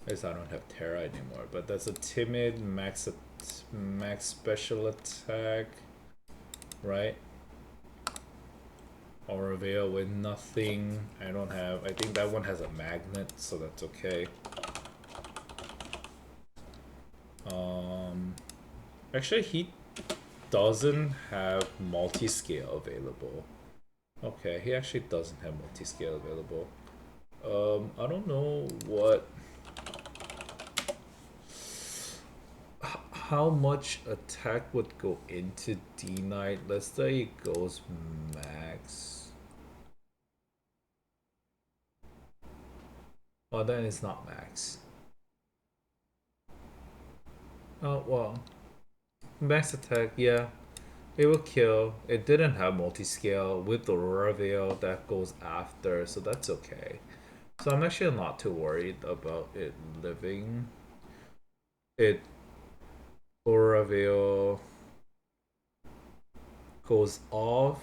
I guess I don't have Terra anymore, but that's a timid max special attack, right? Aura Veil with nothing. I don't have. I think that one has a magnet, so that's okay. Actually, he doesn't have multi-scale available. Okay, he actually doesn't have multi-scale available. I don't know what. how much attack would go into D-Knight? Let's say it goes max. Oh, then it's not max. Oh, well. Max attack, yeah. It will kill. It didn't have multi-scale with the Aurora Veil that goes after, so that's okay. So I'm actually not too worried about it living. It Aurora Veil goes off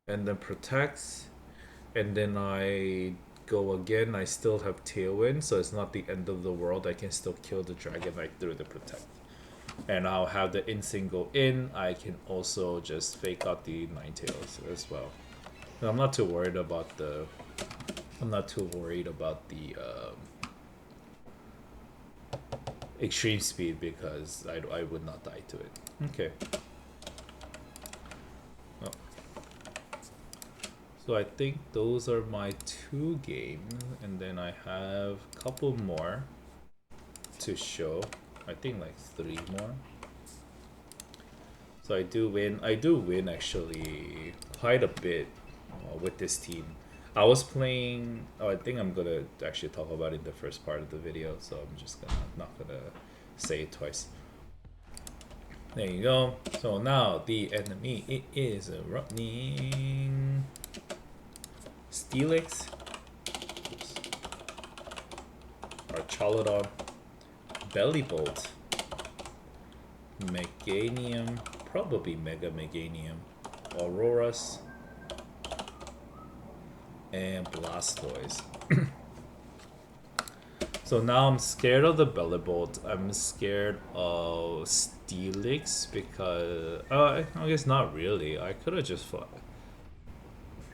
and then protects, and then I go again. I still have Tailwind, so it's not the end of the world. I can still kill the Dragonite through the protect. And I'll have the instinct go in. I can also just fake out the Ninetales as well. And I'm not too worried about the. I'm not too worried about the extreme speed because I would not die to it. Okay. Oh. So I think those are my 2 games, and then I have a couple more to show. I think like 3 more. So I do win actually quite a bit with this team. I was playing. Oh, I think I'm gonna actually talk about it in the first part of the video, so I'm just not gonna say it twice. There you go. So now the enemy it is running Steelix, Archaludon, Bellibolt, Meganium, probably Mega Meganium, Auroras, and Blastoise. So now I'm scared of the Bellibolt. I'm scared of Steelix because I guess not really. I could have just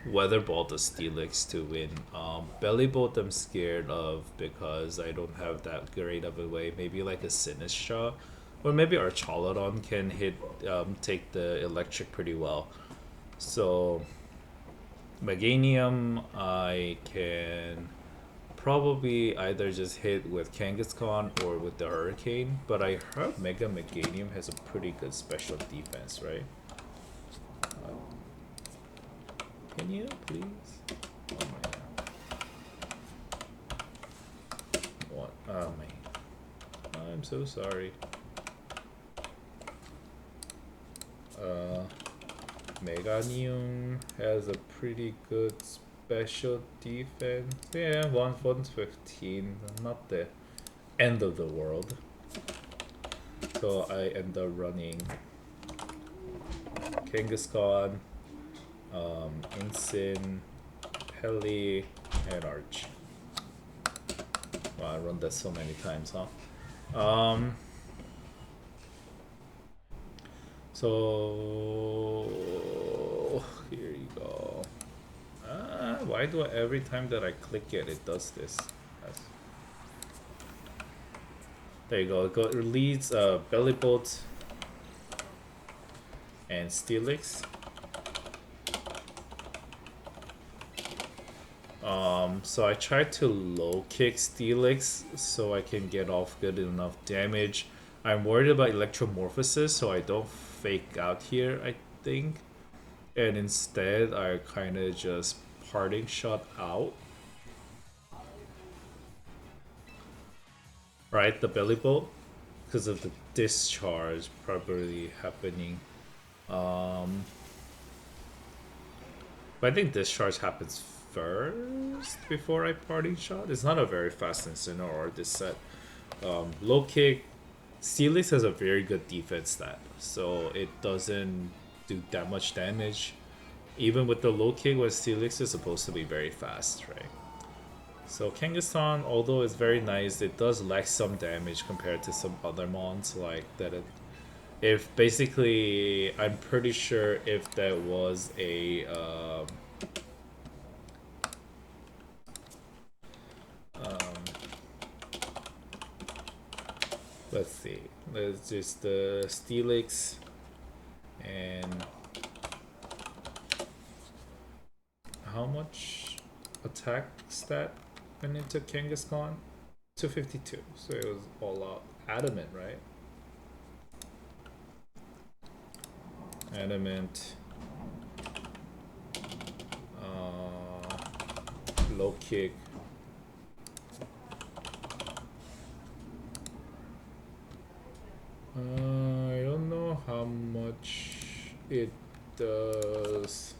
Weatherbolt the Steelix to win. Bellibolt I'm scared of because I don't have that great of a way. Maybe like a Sinistra, or maybe Archaludon can take the electric pretty well. So Meganium I can probably either just hit with Kangaskhan or with the Hurricane, but I heard Mega Meganium has a pretty good special defense, right? Can you please? Oh my god. What? Oh man. I'm so sorry. Meganium has a pretty good special defense. Yeah, 115. Not the end of the world. So I end up running Kangaskhan, Incin, Heli, and Arch. Wow, I run that so many times, huh? So here you go. Why do I, every time that I click it does this? There you go. It leads Bellibolt and Steelix. So I tried to low kick Steelix so I can get off good enough damage. I'm worried about Electromorphosis, so I don't fake out here, I think. And instead, I kind of just parting shot out. Right, the Bellibolt, because of the discharge probably happening. But I think discharge happens first before I parting shot. It's not a very fast Incineroar this set. Low kick. Steelix has a very good defense stat, so it doesn't do that much damage. Even with the low kick, when Steelix is supposed to be very fast, right? So Kangaskhan, although it's very nice, it does lack some damage compared to some other mons like that. If basically, I'm pretty sure if that was a let's see, let's just the Steelix and how much attack stat went into Kangaskhan? 252, so it was all out. Adamant, right? Adamant. Low kick. I don't know how much it does.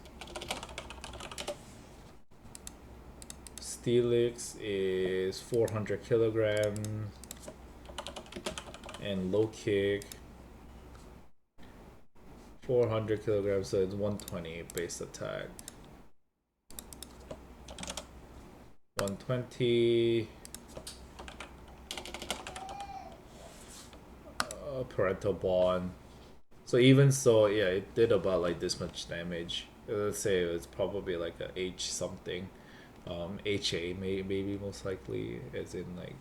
Steelix is 400 kilograms and low kick 400 kilograms, so it's 120 base attack. 120 parental bond. So even so, yeah, it did about like this much damage. Let's say it's probably like a H something, HA maybe most likely, as in like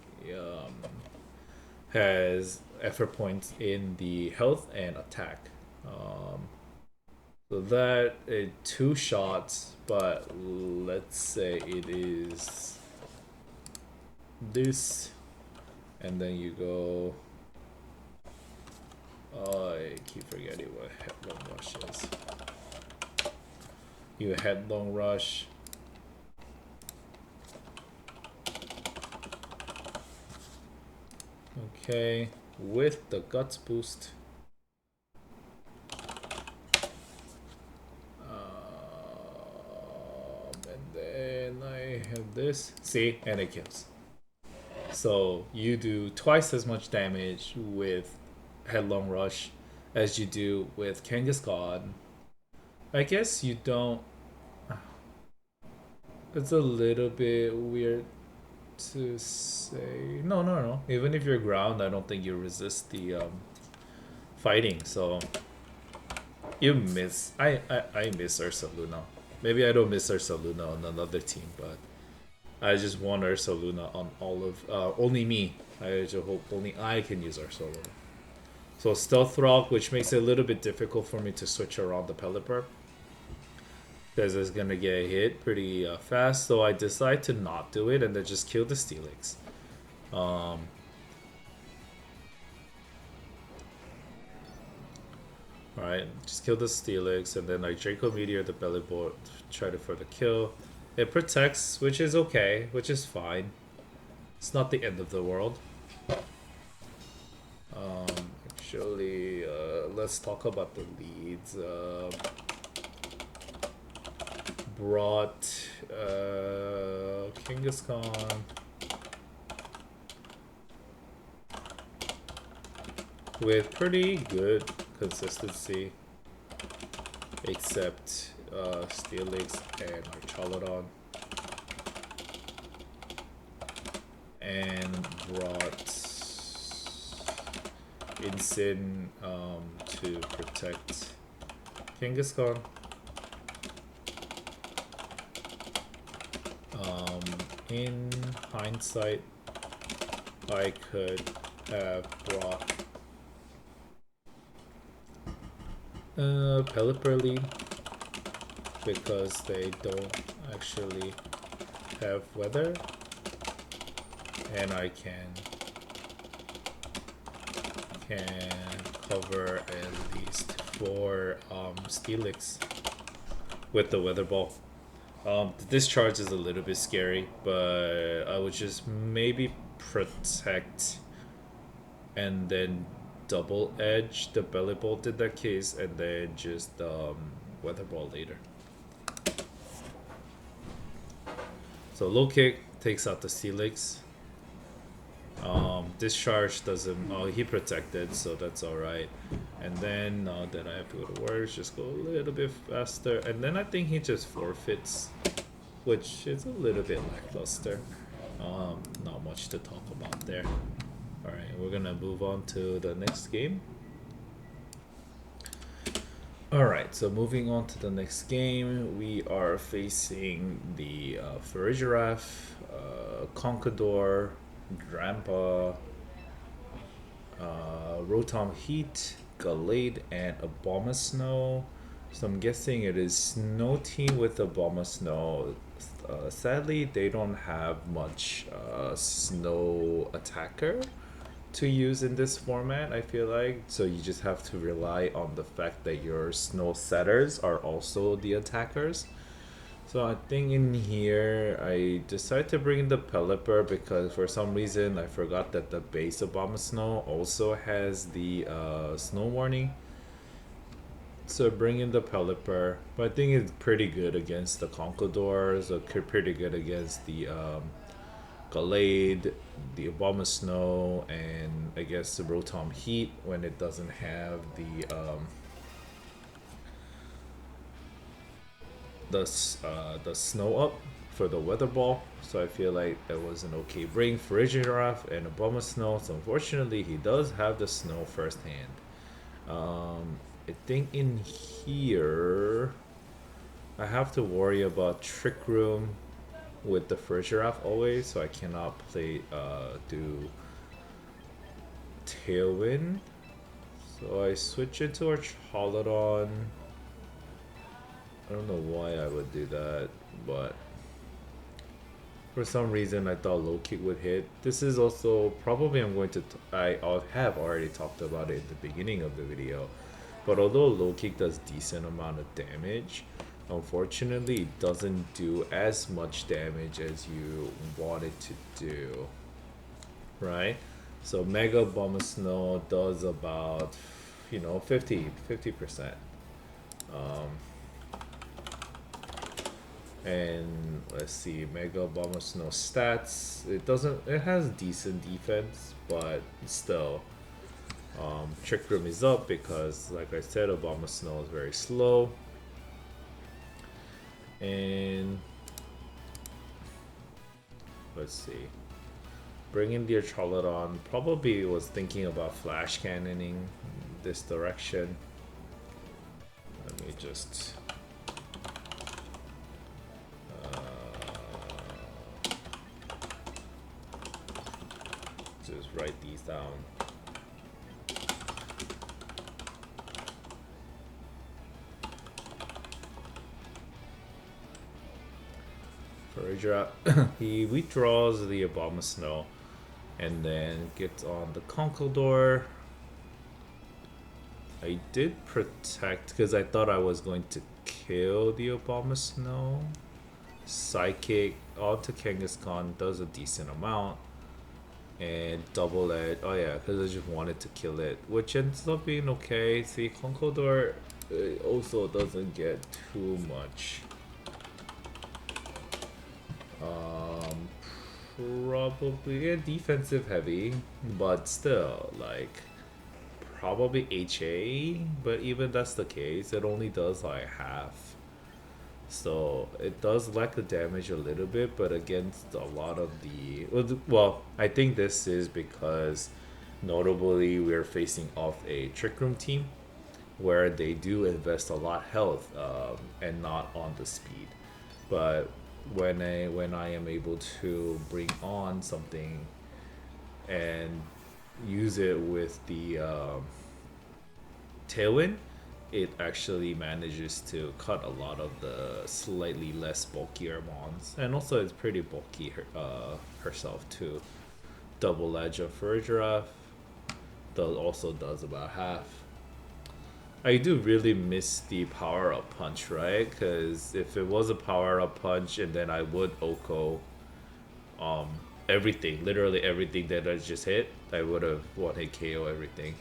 has effort points in the health and attack. So that is 2 shots, but let's say it is this, and then you go. Oh, I keep forgetting what headlong rush is. You headlong rush. Okay, with the guts boost. And then I have this. See, and it kills. So you do twice as much damage with Headlong Rush as you do with Kangaskhan. I guess you don't. It's a little bit weird to say. No. Even if you're ground, I don't think you resist the fighting. So you miss. I miss Ursa Luna. Maybe I don't miss Ursa Luna on another team, but I just want Ursa Luna on all of only me. I just hope only I can use Ursa Luna. So Stealth Rock, which makes it a little bit difficult for me to switch around the Pelipper, because it's gonna get hit pretty fast. So I decide to not do it and then just kill the Steelix. Alright, just kill the Steelix, and then I Draco Meteor the Bellyboard, try to further kill. It protects, which is okay, which is fine. It's not the end of the world. Actually, let's talk about the leads. Brought Kangaskhan with pretty good consistency, except Steelix and Archaludon, and brought Incin to protect Kangaskhan. In hindsight, I could have brought Pelipper lead, because they don't actually have weather, and I can cover at least 4 Steelix with the weather ball. The discharge is a little bit scary, but I would just maybe protect and then double edge the belly bolt in that case, and then just weather ball later. So low kick takes out the Steelix. Discharge doesn't. Oh, he protected, so that's alright. And then now that I have to go to work, just go a little bit faster. And then I think he just forfeits, which is a little bit lackluster. Not much to talk about there. Alright, we're gonna move on to the next game. Alright, so moving on to the next game, we are facing the Farigiraf, Conquador, Drampa, Rotom Heat, Gallade, and Abomasnow. So I'm guessing it is Snow Team with Abomasnow. Sadly, they don't have much Snow attacker to use in this format, I feel like. So you just have to rely on the fact that your snow setters are also the attackers. So I think in here I decided to bring in the Pelipper because for some reason I forgot that the base Abomasnow also has the snow warning. So bring in the Pelipper, but I think it's pretty good against the Conkeldurs, or pretty good against the Gallade, the Abomasnow, and I guess the Rotom Heat when it doesn't have the snow up for the Weather Ball. So I feel like that was an okay bring for Giraffe and Abomasnow. So unfortunately, he does have the snow firsthand. I think in here I have to worry about Trick Room with the Giraffe always, so I cannot play do Tailwind. So I switch it to a Charlodon. I don't know why I would do that, but for some reason I thought low kick would hit. This is also probably I'm going to I have already talked about it at the beginning of the video, but although low kick does decent amount of damage, unfortunately it doesn't do as much damage as you want it to do, right? So Mega Abomasnow does about 50%. And let's see, Mega Abomasnow stats. It has decent defense, but still, Trick Room is up because, like I said, Abomasnow is very slow. And let's see, bring in the Charlodon. Probably was thinking about flash cannoning this direction. Let me just write these down. Charizard, he withdraws the Abomasnow and then gets on the Conkeldurr. I did protect because I thought I was going to kill the Abomasnow. Psychic onto Kangaskhan does a decent amount. And double edge, oh yeah, because I just wanted to kill it, which ends up being okay. See, Conkeldurr also doesn't get too much. Probably defensive heavy, but still, like, probably HA, but even that's the case, it only does like half. So it does lack the damage a little bit, but against a lot of the well, I think this is because notably we're facing off a Trick Room team where they do invest a lot health and not on the speed. But when I am able to bring on something and use it with the Tailwind, it actually manages to cut a lot of the slightly less bulkier mons, and also it's pretty bulky herself too. Double edge of Giraffe also does about half. I do really miss the power up punch, right? Because if it was a power up punch and then I would Oko everything, literally everything that I just hit, I would have one hit KO everything.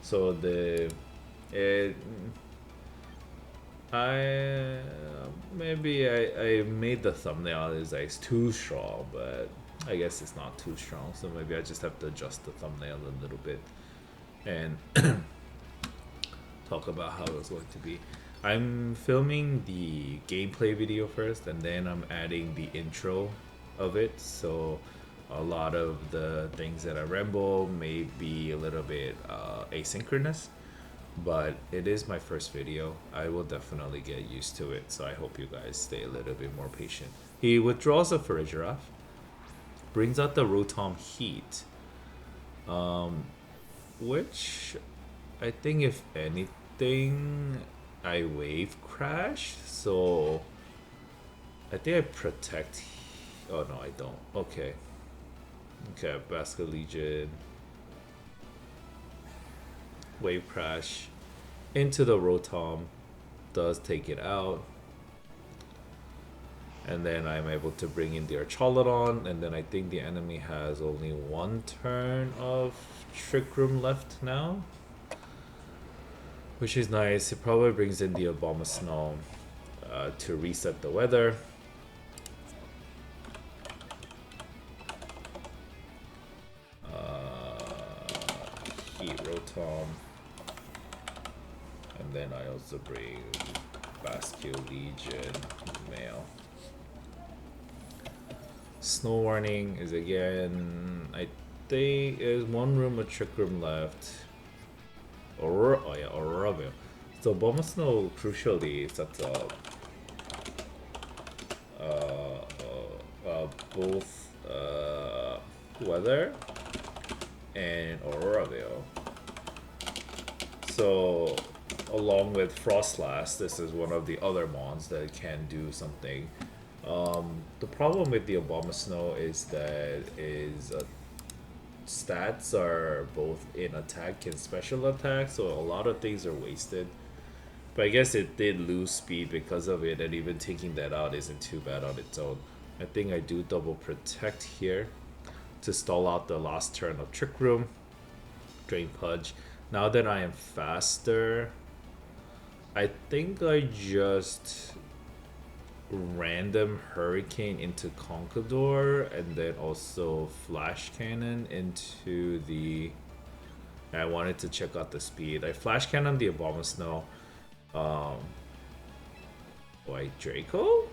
So maybe I made the thumbnail as like too strong, but I guess it's not too strong, so maybe I just have to adjust the thumbnail a little bit and talk about how it's going to be. I'm filming the gameplay video first, and then I'm adding the intro of it, so a lot of the things that I ramble may be a little bit asynchronous, but it is my first video. I will definitely get used to it, so I hope you guys stay a little bit more patient. He withdraws a Giraffe, brings out the Rotom Heat, which I think if anything I wave crash, so I think I protect. Oh no, I don't. Okay, Basket Legion. Wave Crash into the Rotom, does take it out. And then I'm able to bring in the Archaludon, and then I think the enemy has only one turn of Trick Room left now. Which is nice. It probably brings in the Abomasnow to reset the weather. Heat Rotom. And then I also bring Bascule Legion Male. Snow Warning is again, I think there's one room of Trick Room left. Oh yeah, Aurora. So Abomasnow crucially sets up both weather and Aurora Veil. So along with Frostlass, this is one of the other mons that can do something. The problem with the Abomasnow is that stats are both in attack and special attack, so a lot of things are wasted. But I guess it did lose speed because of it, and even taking that out isn't too bad on its own. I think I do double protect here to stall out the last turn of Trick Room. Drain Pudge. Now that I am faster, I think I just random Hurricane into Conkeldurr and then also Flash Cannon into the... I wanted to check out the speed. I Flash Cannon the Abomasnow. Wait, Draco?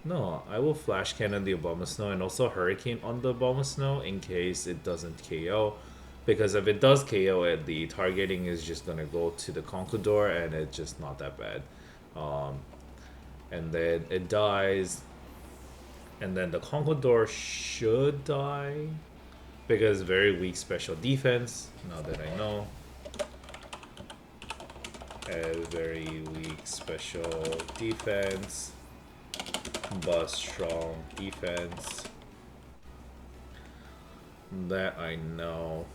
No, I will Flash Cannon the Abomasnow and also Hurricane on the Abomasnow in case it doesn't KO. Because if it does KO it, the targeting is just gonna go to the Conkeldurr and it's just not that bad. And then it dies. And then the Conkeldurr should die. Because very weak special defense, now that I know. Very weak special defense. But strong defense. That I know.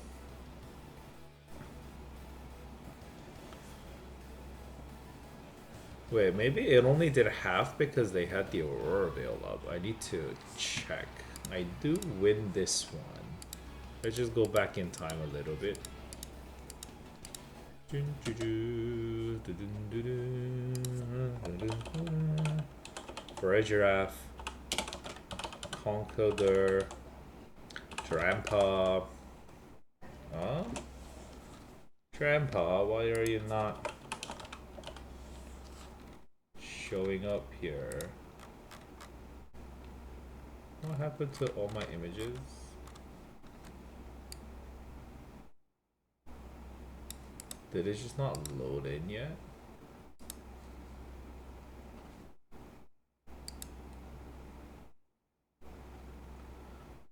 Wait, maybe it only did half because they had the Aurora Veil up. I need to check. I do win this one. Let's just go back in time a little bit. Giraffe, Conkeldurr, Trampa. Huh? Trampa, why are you not showing up here? What happened to all my images? Did it just not load in yet?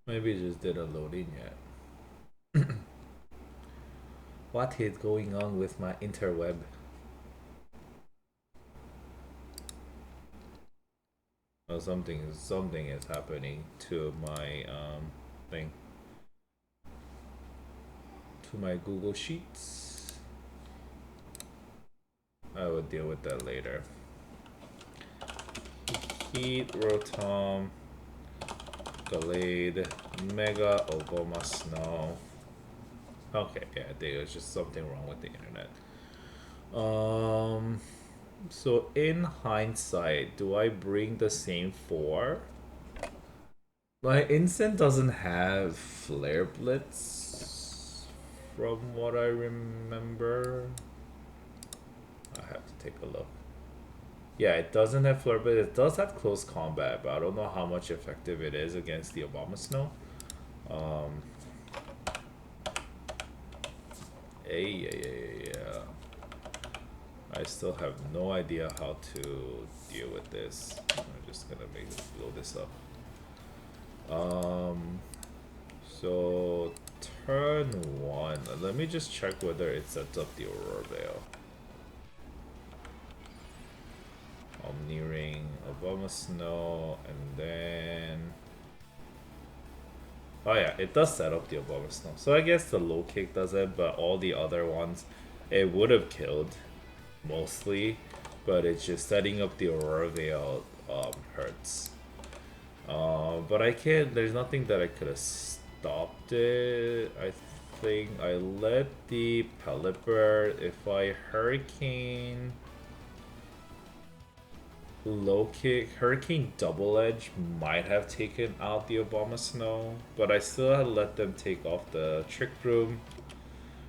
Maybe it just didn't load in yet. What is going on with my interweb? Oh, something is happening to my thing. To my Google Sheets. I will deal with that later. Heat Rotom, Gallade, Mega Abomasnow. Okay, yeah, I think it's just something wrong with the internet. So in hindsight, do I bring the same 4? My Instant doesn't have Flare Blitz, from what I remember. I have to take a look. Yeah, it doesn't have Flare Blitz. It does have Close Combat, but I don't know how much effective it is against the Abomasnow. Yeah. I still have no idea how to deal with this. I'm just gonna blow this up. So turn 1. Let me just check whether it sets up the Aurora Veil. Omni Ring, Abomasnow, and then Oh yeah, it does set up the Abomasnow. So I guess the low kick doesn't, but all the other ones, it would have killed, mostly. But it's just setting up the Aurora Veil hurts. But I can't, there's nothing that I could have stopped it. I think I let the Pelipper, if I Hurricane, low kick, Hurricane double edge might have taken out the Abomasnow, but I still had let them take off the Trick Room,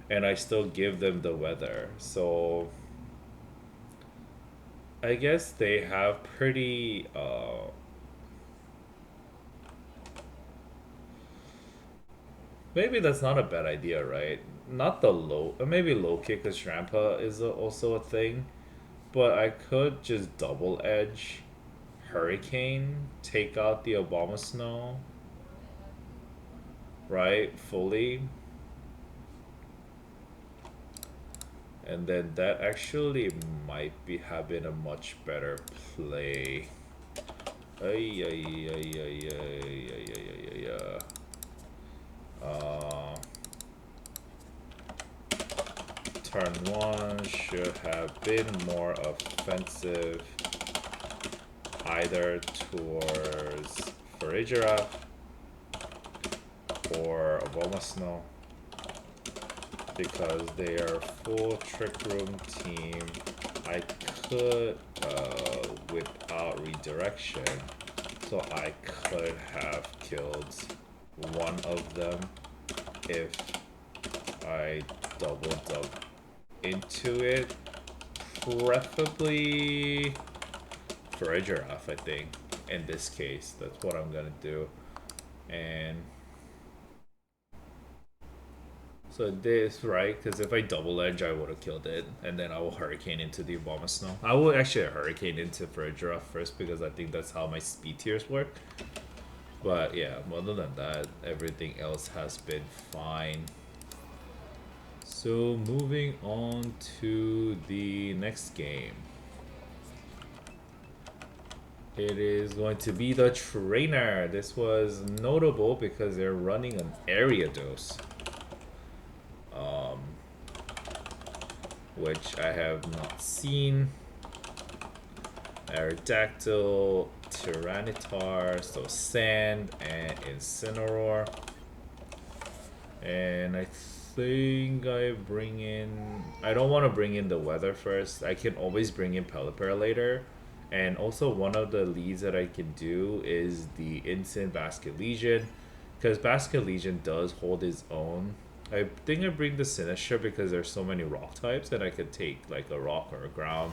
and I still give them the weather. So I guess they have pretty maybe that's not a bad idea, right? Not the low, maybe low kick because Rampa is also a thing, but I could just double edge Hurricane, take out the Abomasnow, right? Fully. And then that actually might be having a much better play. Ay, ay, ay, ay, ay, ay, ay, ay, ay. Turn 1 should have been more offensive, either towards Farigiraf or Abomasnow, because they are full Trick Room team. I could, without redirection, so I could have killed one of them if I doubled up into it, preferably for a giraffe, I think. In this case, that's what I'm gonna do. And so this, right? Because if I double edge, I would have killed it, and then I will hurricane into the Abomasnow. I will actually hurricane into for a giraffe first because I think that's how my speed tiers work. But yeah, other than that, everything else has been fine. So moving on to the next game. It is going to be the trainer. This was notable because they're running an Ariados. Which I have not seen. Aerodactyl, Tyranitar, so Sand, and Incineroar. And I think I bring in... I don't want to bring in the weather first. I can always bring in Pelipper later. And also one of the leads that I can do is the Instant Basket Legion. Because Basket Legion does hold its own. I think I bring the Sinistcha because there's so many rock types that I could take like a rock or a ground.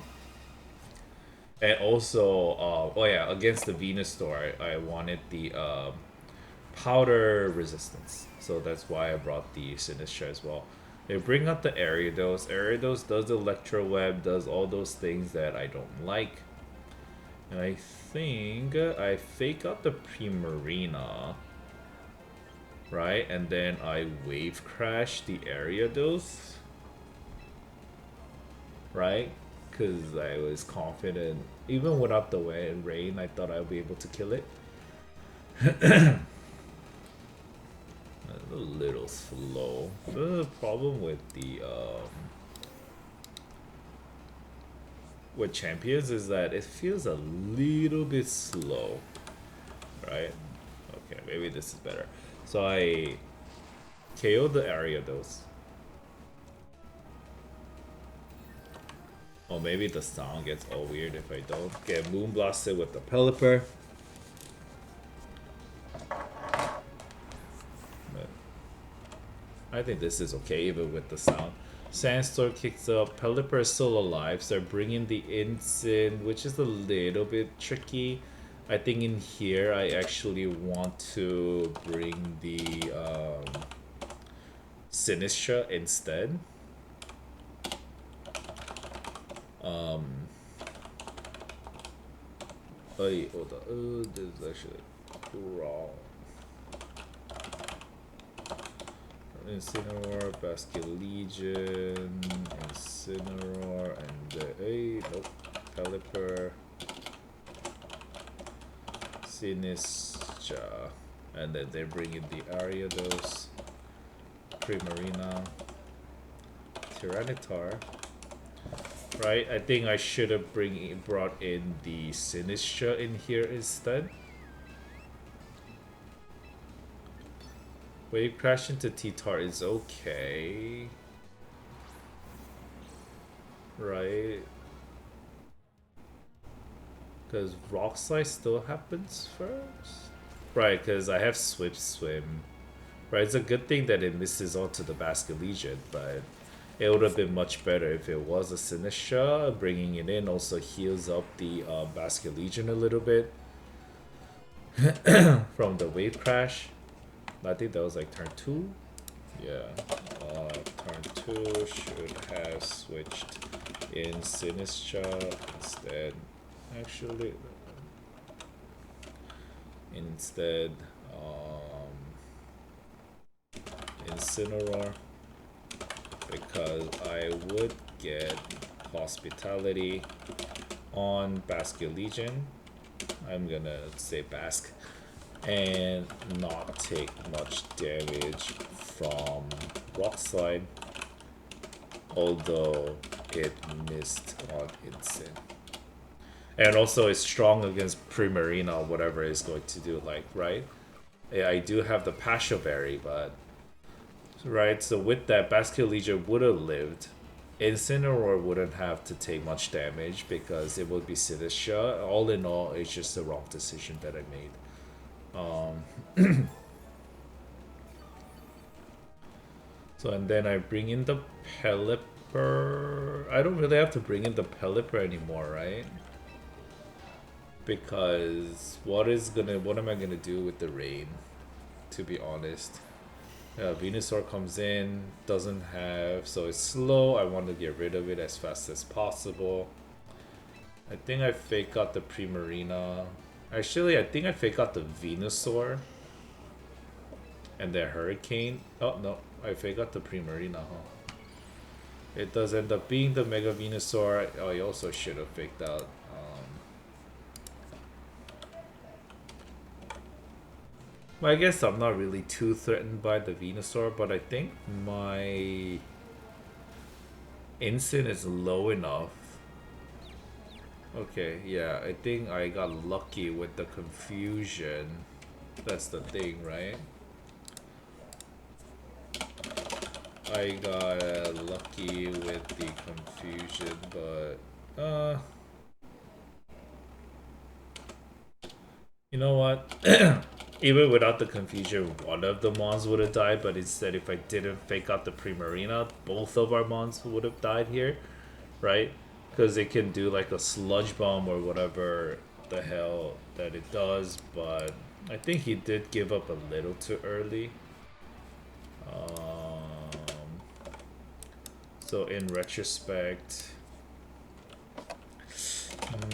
And also, oh yeah, against the Venusaur, I wanted the powder resistance. So that's why I brought the Sinistcha as well. They bring out the Ariados. Ariados does the Electro Web, does all those things that I don't like. And I think I fake out the Primarina, right? And then I Wave Crash the Ariados, right? Because I was confident, even without the rain, I thought I would be able to kill it. A little slow. The problem with the with champions is that it feels a little bit slow, right? Okay, maybe this is better. So I KO'd the Ariados. Oh, maybe the sound gets all weird if I don't. Get Moonblasted with the Pelipper. But I think this is okay even with the sound. Sandstorm kicks up. Pelipper is still alive, so bringing the Incin, which is a little bit tricky. I think in here I actually want to bring the Sinistcha instead. Wait, hold on. Oh, this is actually wrong. Incineroar, Basket Legion, Incineroar, and nope, Pelipper, Sinistcha, And then they bring in the Ariados, Primarina, Tyranitar. Right, I think I should have brought in the Sinistra in here instead. Wave Crash into T-Tar is okay. Right. Because Rock Slide still happens first? Right, because I have Swift Swim. Right, it's a good thing that it misses onto the Basculegion, but it would have been much better if it was a Sinistra. Bringing it in also heals up the Basculegion a little bit from the Wave Crash. I think that was like turn 2. Yeah, turn 2 should have switched in Sinistra instead. Actually, instead, Incineroar, because I would get Hospitality on Basculegion. I'm gonna say Basque, and not take much damage from Rock Slide, although it missed on Incin. And also it's strong against Primarina, whatever it's going to do, like, right? Yeah, I do have the Pasha Berry, but... Right, so with that, Basculegion would have lived. Incineroar wouldn't have to take much damage because it would be Sinistra. All in all, it's just the wrong decision that I made. So, and then I bring in the Pelipper. I don't really have to bring in the Pelipper anymore, right? Because what am I gonna do with the rain, to be honest? Venusaur comes in, doesn't have, so it's slow. I want to get rid of it as fast as possible. I think I fake out the Primarina. Actually, I think I fake out the Venusaur and the Hurricane. Oh no, I fake out the Primarina, huh? It does end up being the Mega Venusaur. I also should have faked out. Well, I guess I'm not really too threatened by the Venusaur, but I think my Incin is low enough. Okay, yeah, I think I got lucky with the confusion. That's the thing, right? I got lucky with the confusion, but you know what? Even without the confusion, one of the mons would have died, but instead, if I didn't fake out the Primarina, both of our mons would have died here, right? Because it can do like a Sludge Bomb or whatever the hell that it does, but I think he did give up a little too early. So in retrospect,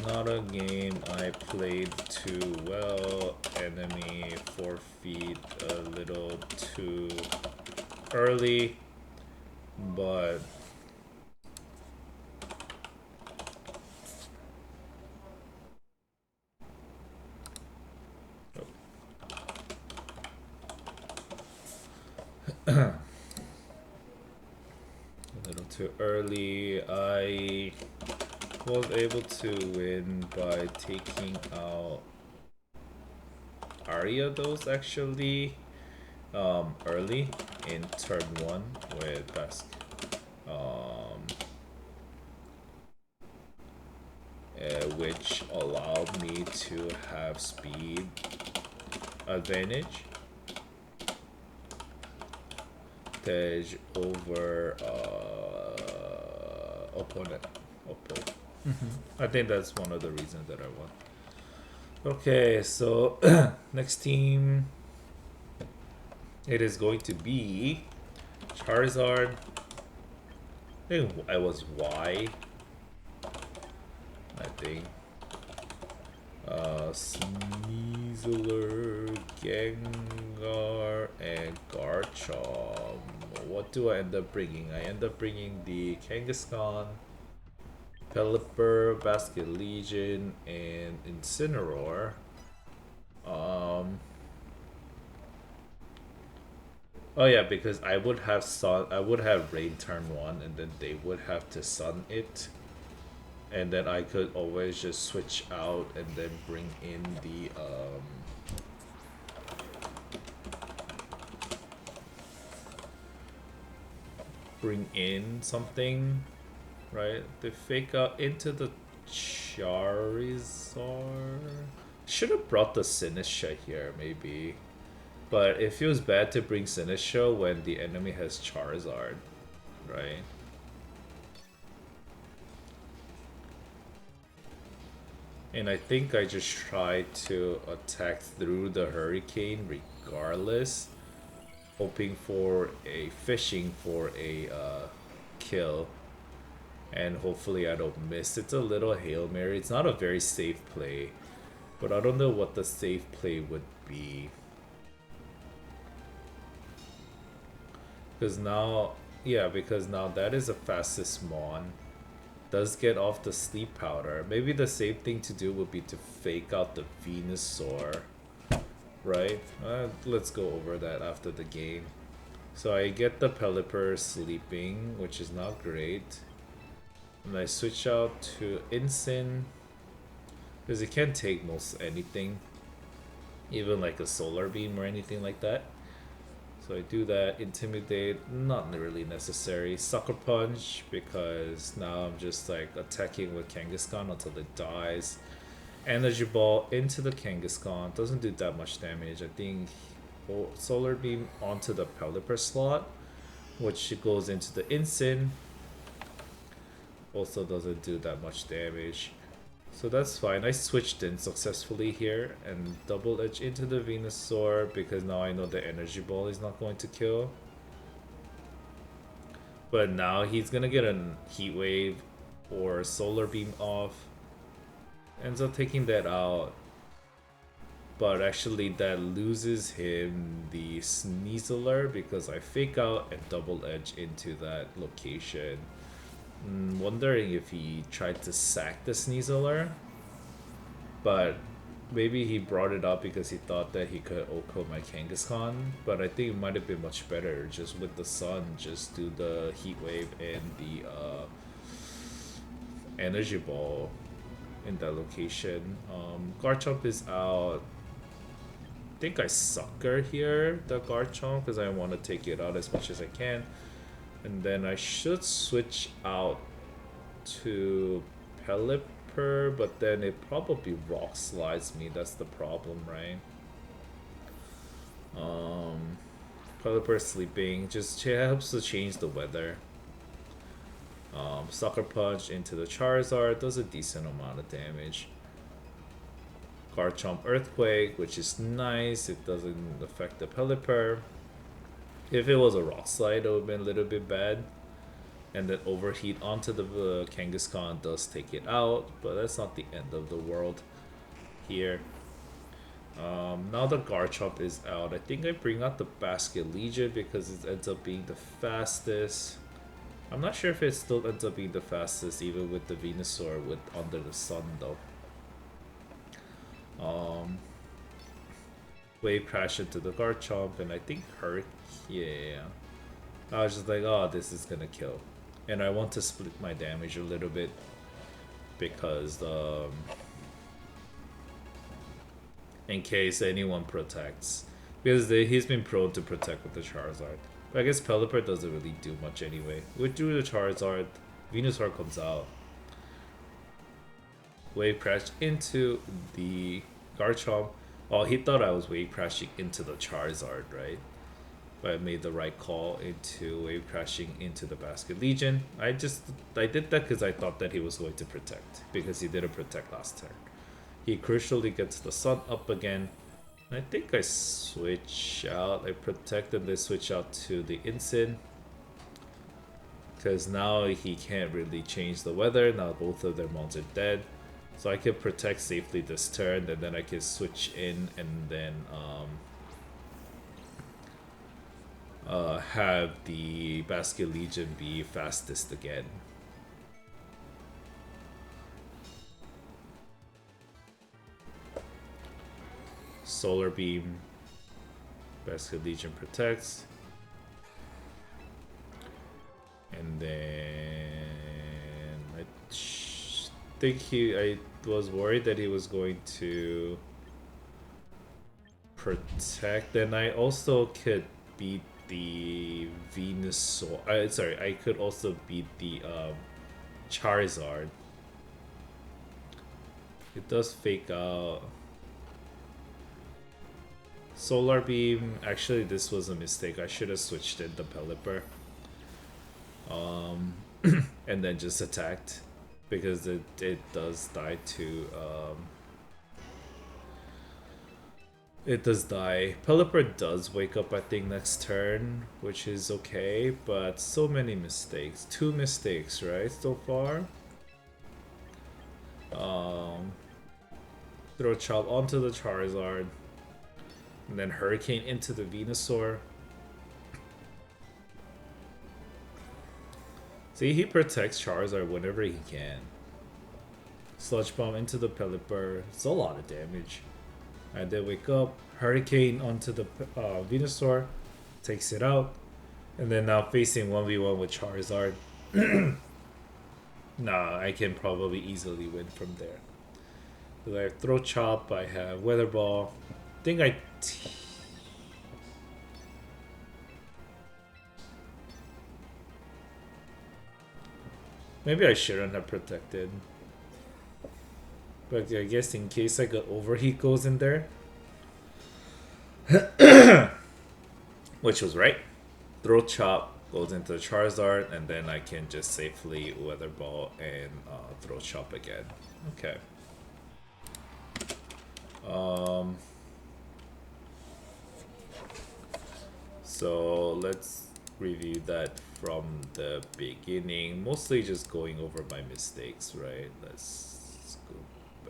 not a game I played too well. Enemy forfeit a little too early, but a little too early. I was able to win by taking out Ariados actually early in turn 1 with Basque. Which allowed me to have speed advantage over opponent. I think that's one of the reasons that I won. Okay, so next team, it is going to be Charizard. I think I was Y. I think. Sneasler, Gengar, and Garchomp. What do I end up bringing? I end up bringing the Kangaskhan, Pelipper, Basculegion, and Incineroar. Oh yeah, because I would have sun. I would have rain turn one, and then they would have to sun it, and then I could always just switch out and then bring in something, right? They fake out into the Charizard. Should have brought the Sinisha here, maybe. But it feels bad to bring Sinisha when the enemy has Charizard, right? And I think I just tried to attack through the Hurricane regardless, hoping for fishing for a kill. And hopefully I don't miss. It's a little Hail Mary. It's not a very safe play, but I don't know what the safe play would be. Because now, yeah, because now that is the fastest Mon. Does get off the sleep powder. Maybe the safe thing to do would be to fake out the Venusaur, right? Let's go over that after the game. So I get the Pelipper sleeping, which is not great. And I switch out to Incin, because it can't take most anything, even like a Solar Beam or anything like that. So I do that. Intimidate, not really necessary. Sucker Punch, because now I'm just like attacking with Kangaskhan until it dies. Energy Ball into the Kangaskhan, doesn't do that much damage. I think Solar Beam onto the Pelipper slot, which goes into the Incin. Also doesn't do that much damage. So that's fine. I switched in successfully here and double edge into the Venusaur because now I know the Energy Ball is not going to kill. But now he's gonna get a Heat Wave or Solar Beam off. Ends up taking that out. But actually that loses him the Sneasler because I fake out and double edge into that location. Wondering if he tried to sack the Sneasler, but maybe he brought it up because he thought that he could OHKO my Kangaskhan, but I think it might have been much better just with the sun, just do the Heat Wave and the Energy Ball in that location. Garchomp is out. I think I sucker here, the Garchomp, because I want to take it out as much as I can. And then I should switch out to Pelipper, but then it probably Rock Slides me. That's the problem, right? Pelipper sleeping just helps to change the weather. Sucker Punch into the Charizard does a decent amount of damage. Garchomp Earthquake, which is nice. It doesn't affect the Pelipper. If it was a Rock Slide, it would have been a little bit bad. And then Overheat onto the Kangaskhan does take it out, but that's not the end of the world here. Now the Garchomp is out. I think I bring out the Basket Legion because it ends up being the fastest. I'm not sure if it still ends up being the fastest even with the Venusaur with Under the Sun though. Wave Crash into the Garchomp and I think yeah. I was just like, oh, this is gonna kill. And I want to split my damage a little bit because in case anyone protects. Because he's been prone to protect with the Charizard. But I guess Pelipper doesn't really do much anyway. Withdrew the Charizard, Venusaur comes out. Wave Crash into the Garchomp. Oh, he thought I was wave crashing into the Charizard, right? But I made the right call into wave crashing into the Basket Legion. I did that because I thought that he was going to protect, because he didn't protect last turn. He crucially gets the sun up again. I think I switch out. I protect and then switch out to the Incin. Because now he can't really change the weather. Now both of their mons are dead. So I can protect safely this turn, and then I can switch in and then have the Basket Legion be fastest again. Solar Beam, Basket Legion protects. then I think I was worried that he was going to protect, and I also could beat the Venusaur. Sorry, I could also beat the Charizard. It does fake out. Solar Beam. Actually, this was a mistake. I should have switched in the Pelipper. And then just attacked. Because it does die to... it does die. Pelipper does wake up, I think, next turn, which is okay, but so many mistakes. 2 mistakes, right, so far? Throw Chop onto the Charizard. And then Hurricane into the Venusaur. See, he protects Charizard whenever he can. Sludge Bomb into the Pelipper. It's a lot of damage. And then wake up, Hurricane onto the Venusaur, takes it out, and then now facing 1v1 with Charizard. Nah, I can probably easily win from there. I have Throat Chop, I have Weather Ball. I think maybe I shouldn't have protected. But I guess in case I got Overheat goes in there. Which was right. Throat Chop goes into the Charizard, and then I can just safely Weather Ball and Throat Chop again. Okay. So let's review that from the beginning. Mostly just going over my mistakes, right? Let's go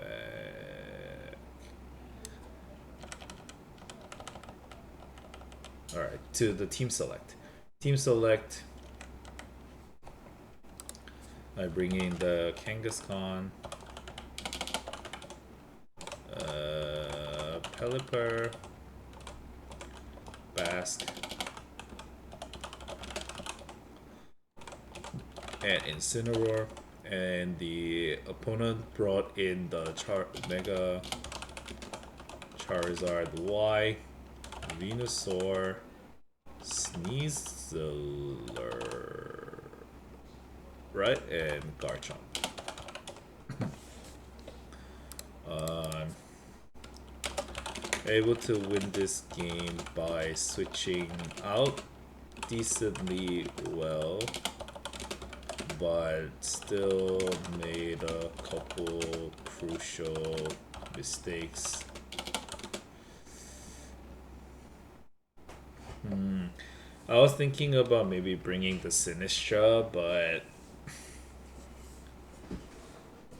back. Alright, to the team select. Team select. I bring in the Kangaskhan, Pelipper, Basque, and Incineroar. And the opponent brought in the Mega Charizard Y, Venusaur, Sneasler, right, and Garchomp. Able to win this game by switching out decently well, but still made a couple crucial mistakes. I was thinking about maybe bringing the Sinistra, but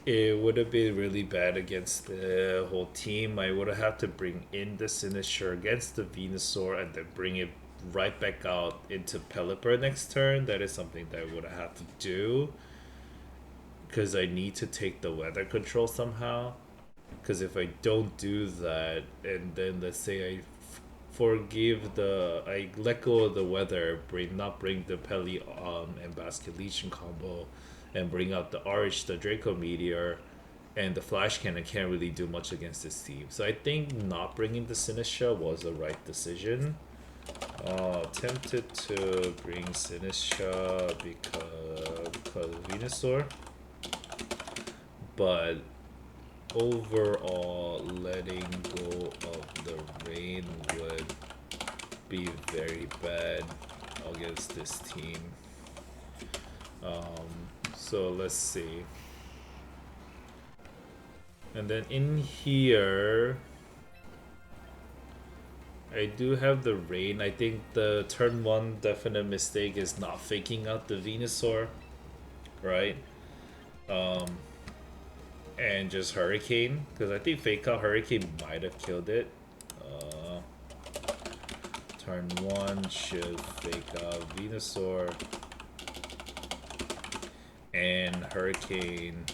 it would have been really bad against the whole team. I would have had to bring in the Sinistra against the Venusaur and then bring it right back out into Pelipper next turn. That is something that I would have had to do, because I need to take the weather control somehow. Because if I don't do that, and then let's say I let go of the weather, not bring the Peli and Basket Legion combo, and bring out the Arch, the Draco Meteor, and the Flash Cannon, can't really do much against this team. So I think not bringing the Sinistra was the right decision. Tempted to bring Sinistra because of Venusaur, but overall letting go of the rain would be very bad against this team. So let's see. And then in here, I do have the rain. I think the turn 1 definite mistake is not faking out the Venusaur, right? And just Hurricane, because I think fake out Hurricane might have killed it. Turn 1 should fake out Venusaur and Hurricane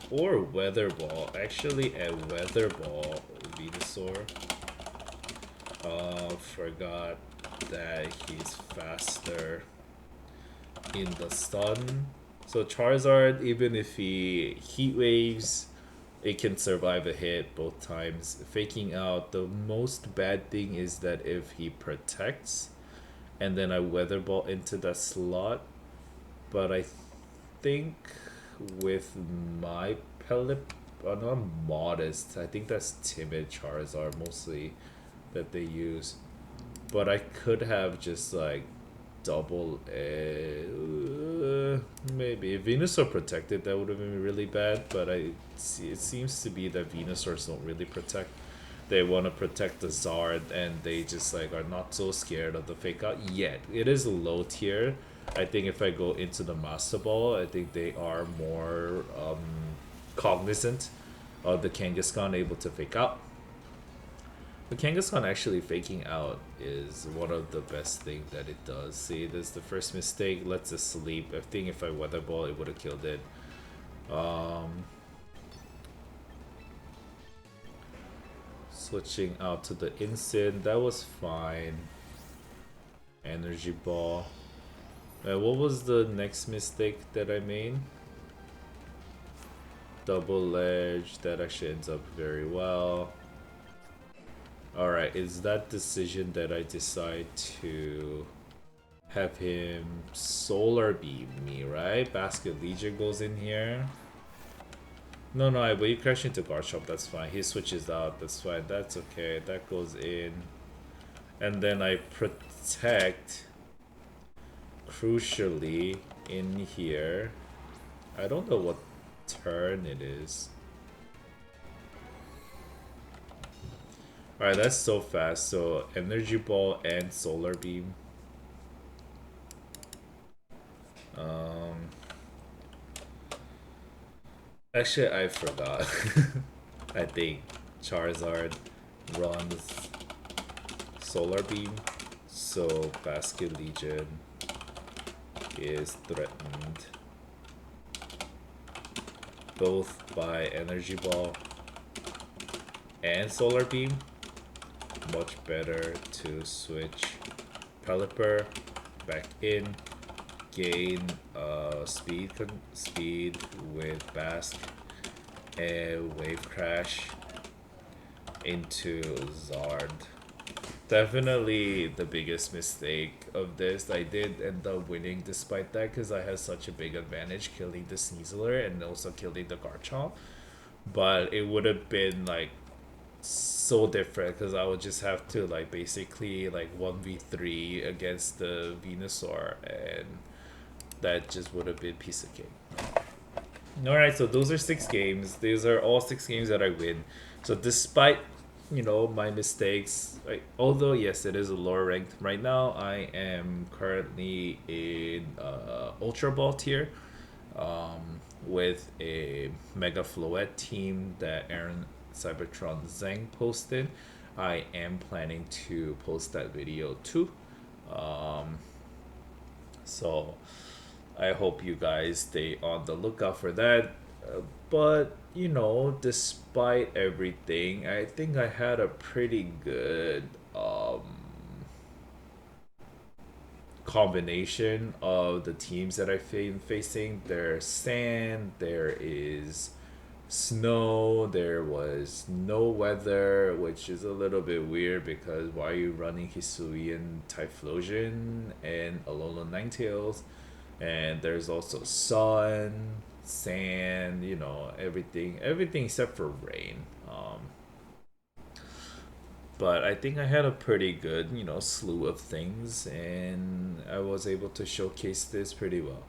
or Weather Ball. Actually, a Weather Ball Venusaur. Forgot that he's faster. in the stun. So Charizard, even if he heat waves, it can survive a hit both times. Faking out, the most bad thing is that if he protects and then I weather ball into that slot, but I think with my pellet, not modest, I think that's timid Charizard mostly that they use. But I could have just like double maybe if Venusaur protected that would have been really bad, but I see it seems to be that Venusaurs don't really protect. They want to protect the Zard and they just like are not so scared of the fake out yet. It is a low tier. I think if I go into the Master Ball, I think they are more cognizant of the Kangaskhan able to fake out. The Kangaskhan actually faking out is one of the best things that it does. See, this is the first mistake, lets it sleep. I think if I weather ball, it would have killed it. Switching out to the instant, that was fine. Energy ball. What was the next mistake that I made? Double ledge, that actually ends up very well. Alright, is that decision that I decide to have him solar beam me, right? Basket Legion goes in here. No, but you crash into Garchomp, that's fine. He switches out, that's fine, that's okay. That goes in. And then I protect, crucially, in here. I don't know what turn it is. Alright, that's so fast. So, Energy Ball and Solar Beam. Actually, I forgot. I think Charizard runs Solar Beam, so Basket Legion is threatened both by Energy Ball and Solar Beam. Much better to switch Pelipper back in, gain speed with Bask and Wave Crash into Zard. Definitely the biggest mistake of this. I did end up winning despite that because I had such a big advantage killing the Sneasler and also killing the Garchomp. But it would have been like so different because I would just have to like basically like 1v3 against the Venusaur, and that just would have been piece of cake. Alright, so those are 6 games. These are all 6 games that I win. So despite, you know, my mistakes, although yes, it is a lower ranked right now, I am currently in Ultra Ball tier with a Mega Floette team that Aaron Cybertron Zhang posted. I am planning to post that video too. So I hope you guys stay on the lookout for that. But, you know, despite everything, I think I had a pretty good combination of the teams that I've been facing. There's sand, there is snow, there was no weather, which is a little bit weird because why are you running Hisuian Typhlosion and Alolan Ninetales? And there's also sun, sand, you know, everything except for rain. But I think I had a pretty good, you know, slew of things, and I was able to showcase this pretty well.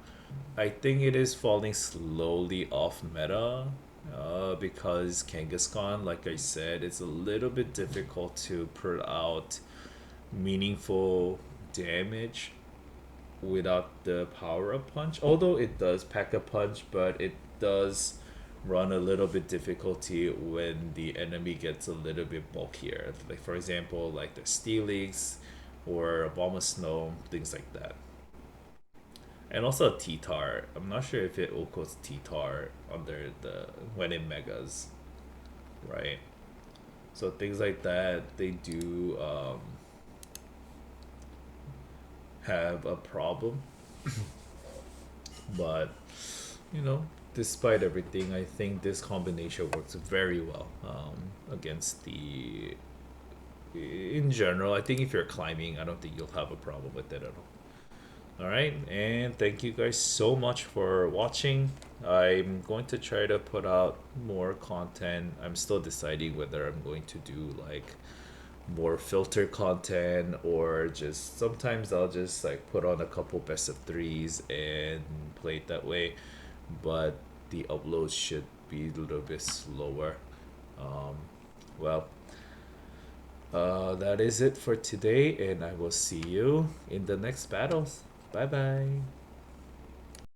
I think it is falling slowly off meta because Kangaskhan, like I said, it's a little bit difficult to put out meaningful damage without the power up punch. Although it does pack a punch, but it does run a little bit difficulty when the enemy gets a little bit bulkier. Like for example, like the Steelix or a Bomb of Snow, things like that. And also T-Tar. I'm not sure if it equals T-Tar under the when it megas, right? So things like that, they do have a problem. But you know, despite everything, I think this combination works very well against the. In general, I think if you're climbing, I don't think you'll have a problem with it at all. All right, and thank you guys so much for watching. I'm going to try to put out more content. I'm still deciding whether I'm going to do like more filter content or just sometimes I'll just like put on a couple best of threes and play it that way. But the uploads should be a little bit slower. Um, well, that is it for today, and I will see you in the next battles. Bye bye.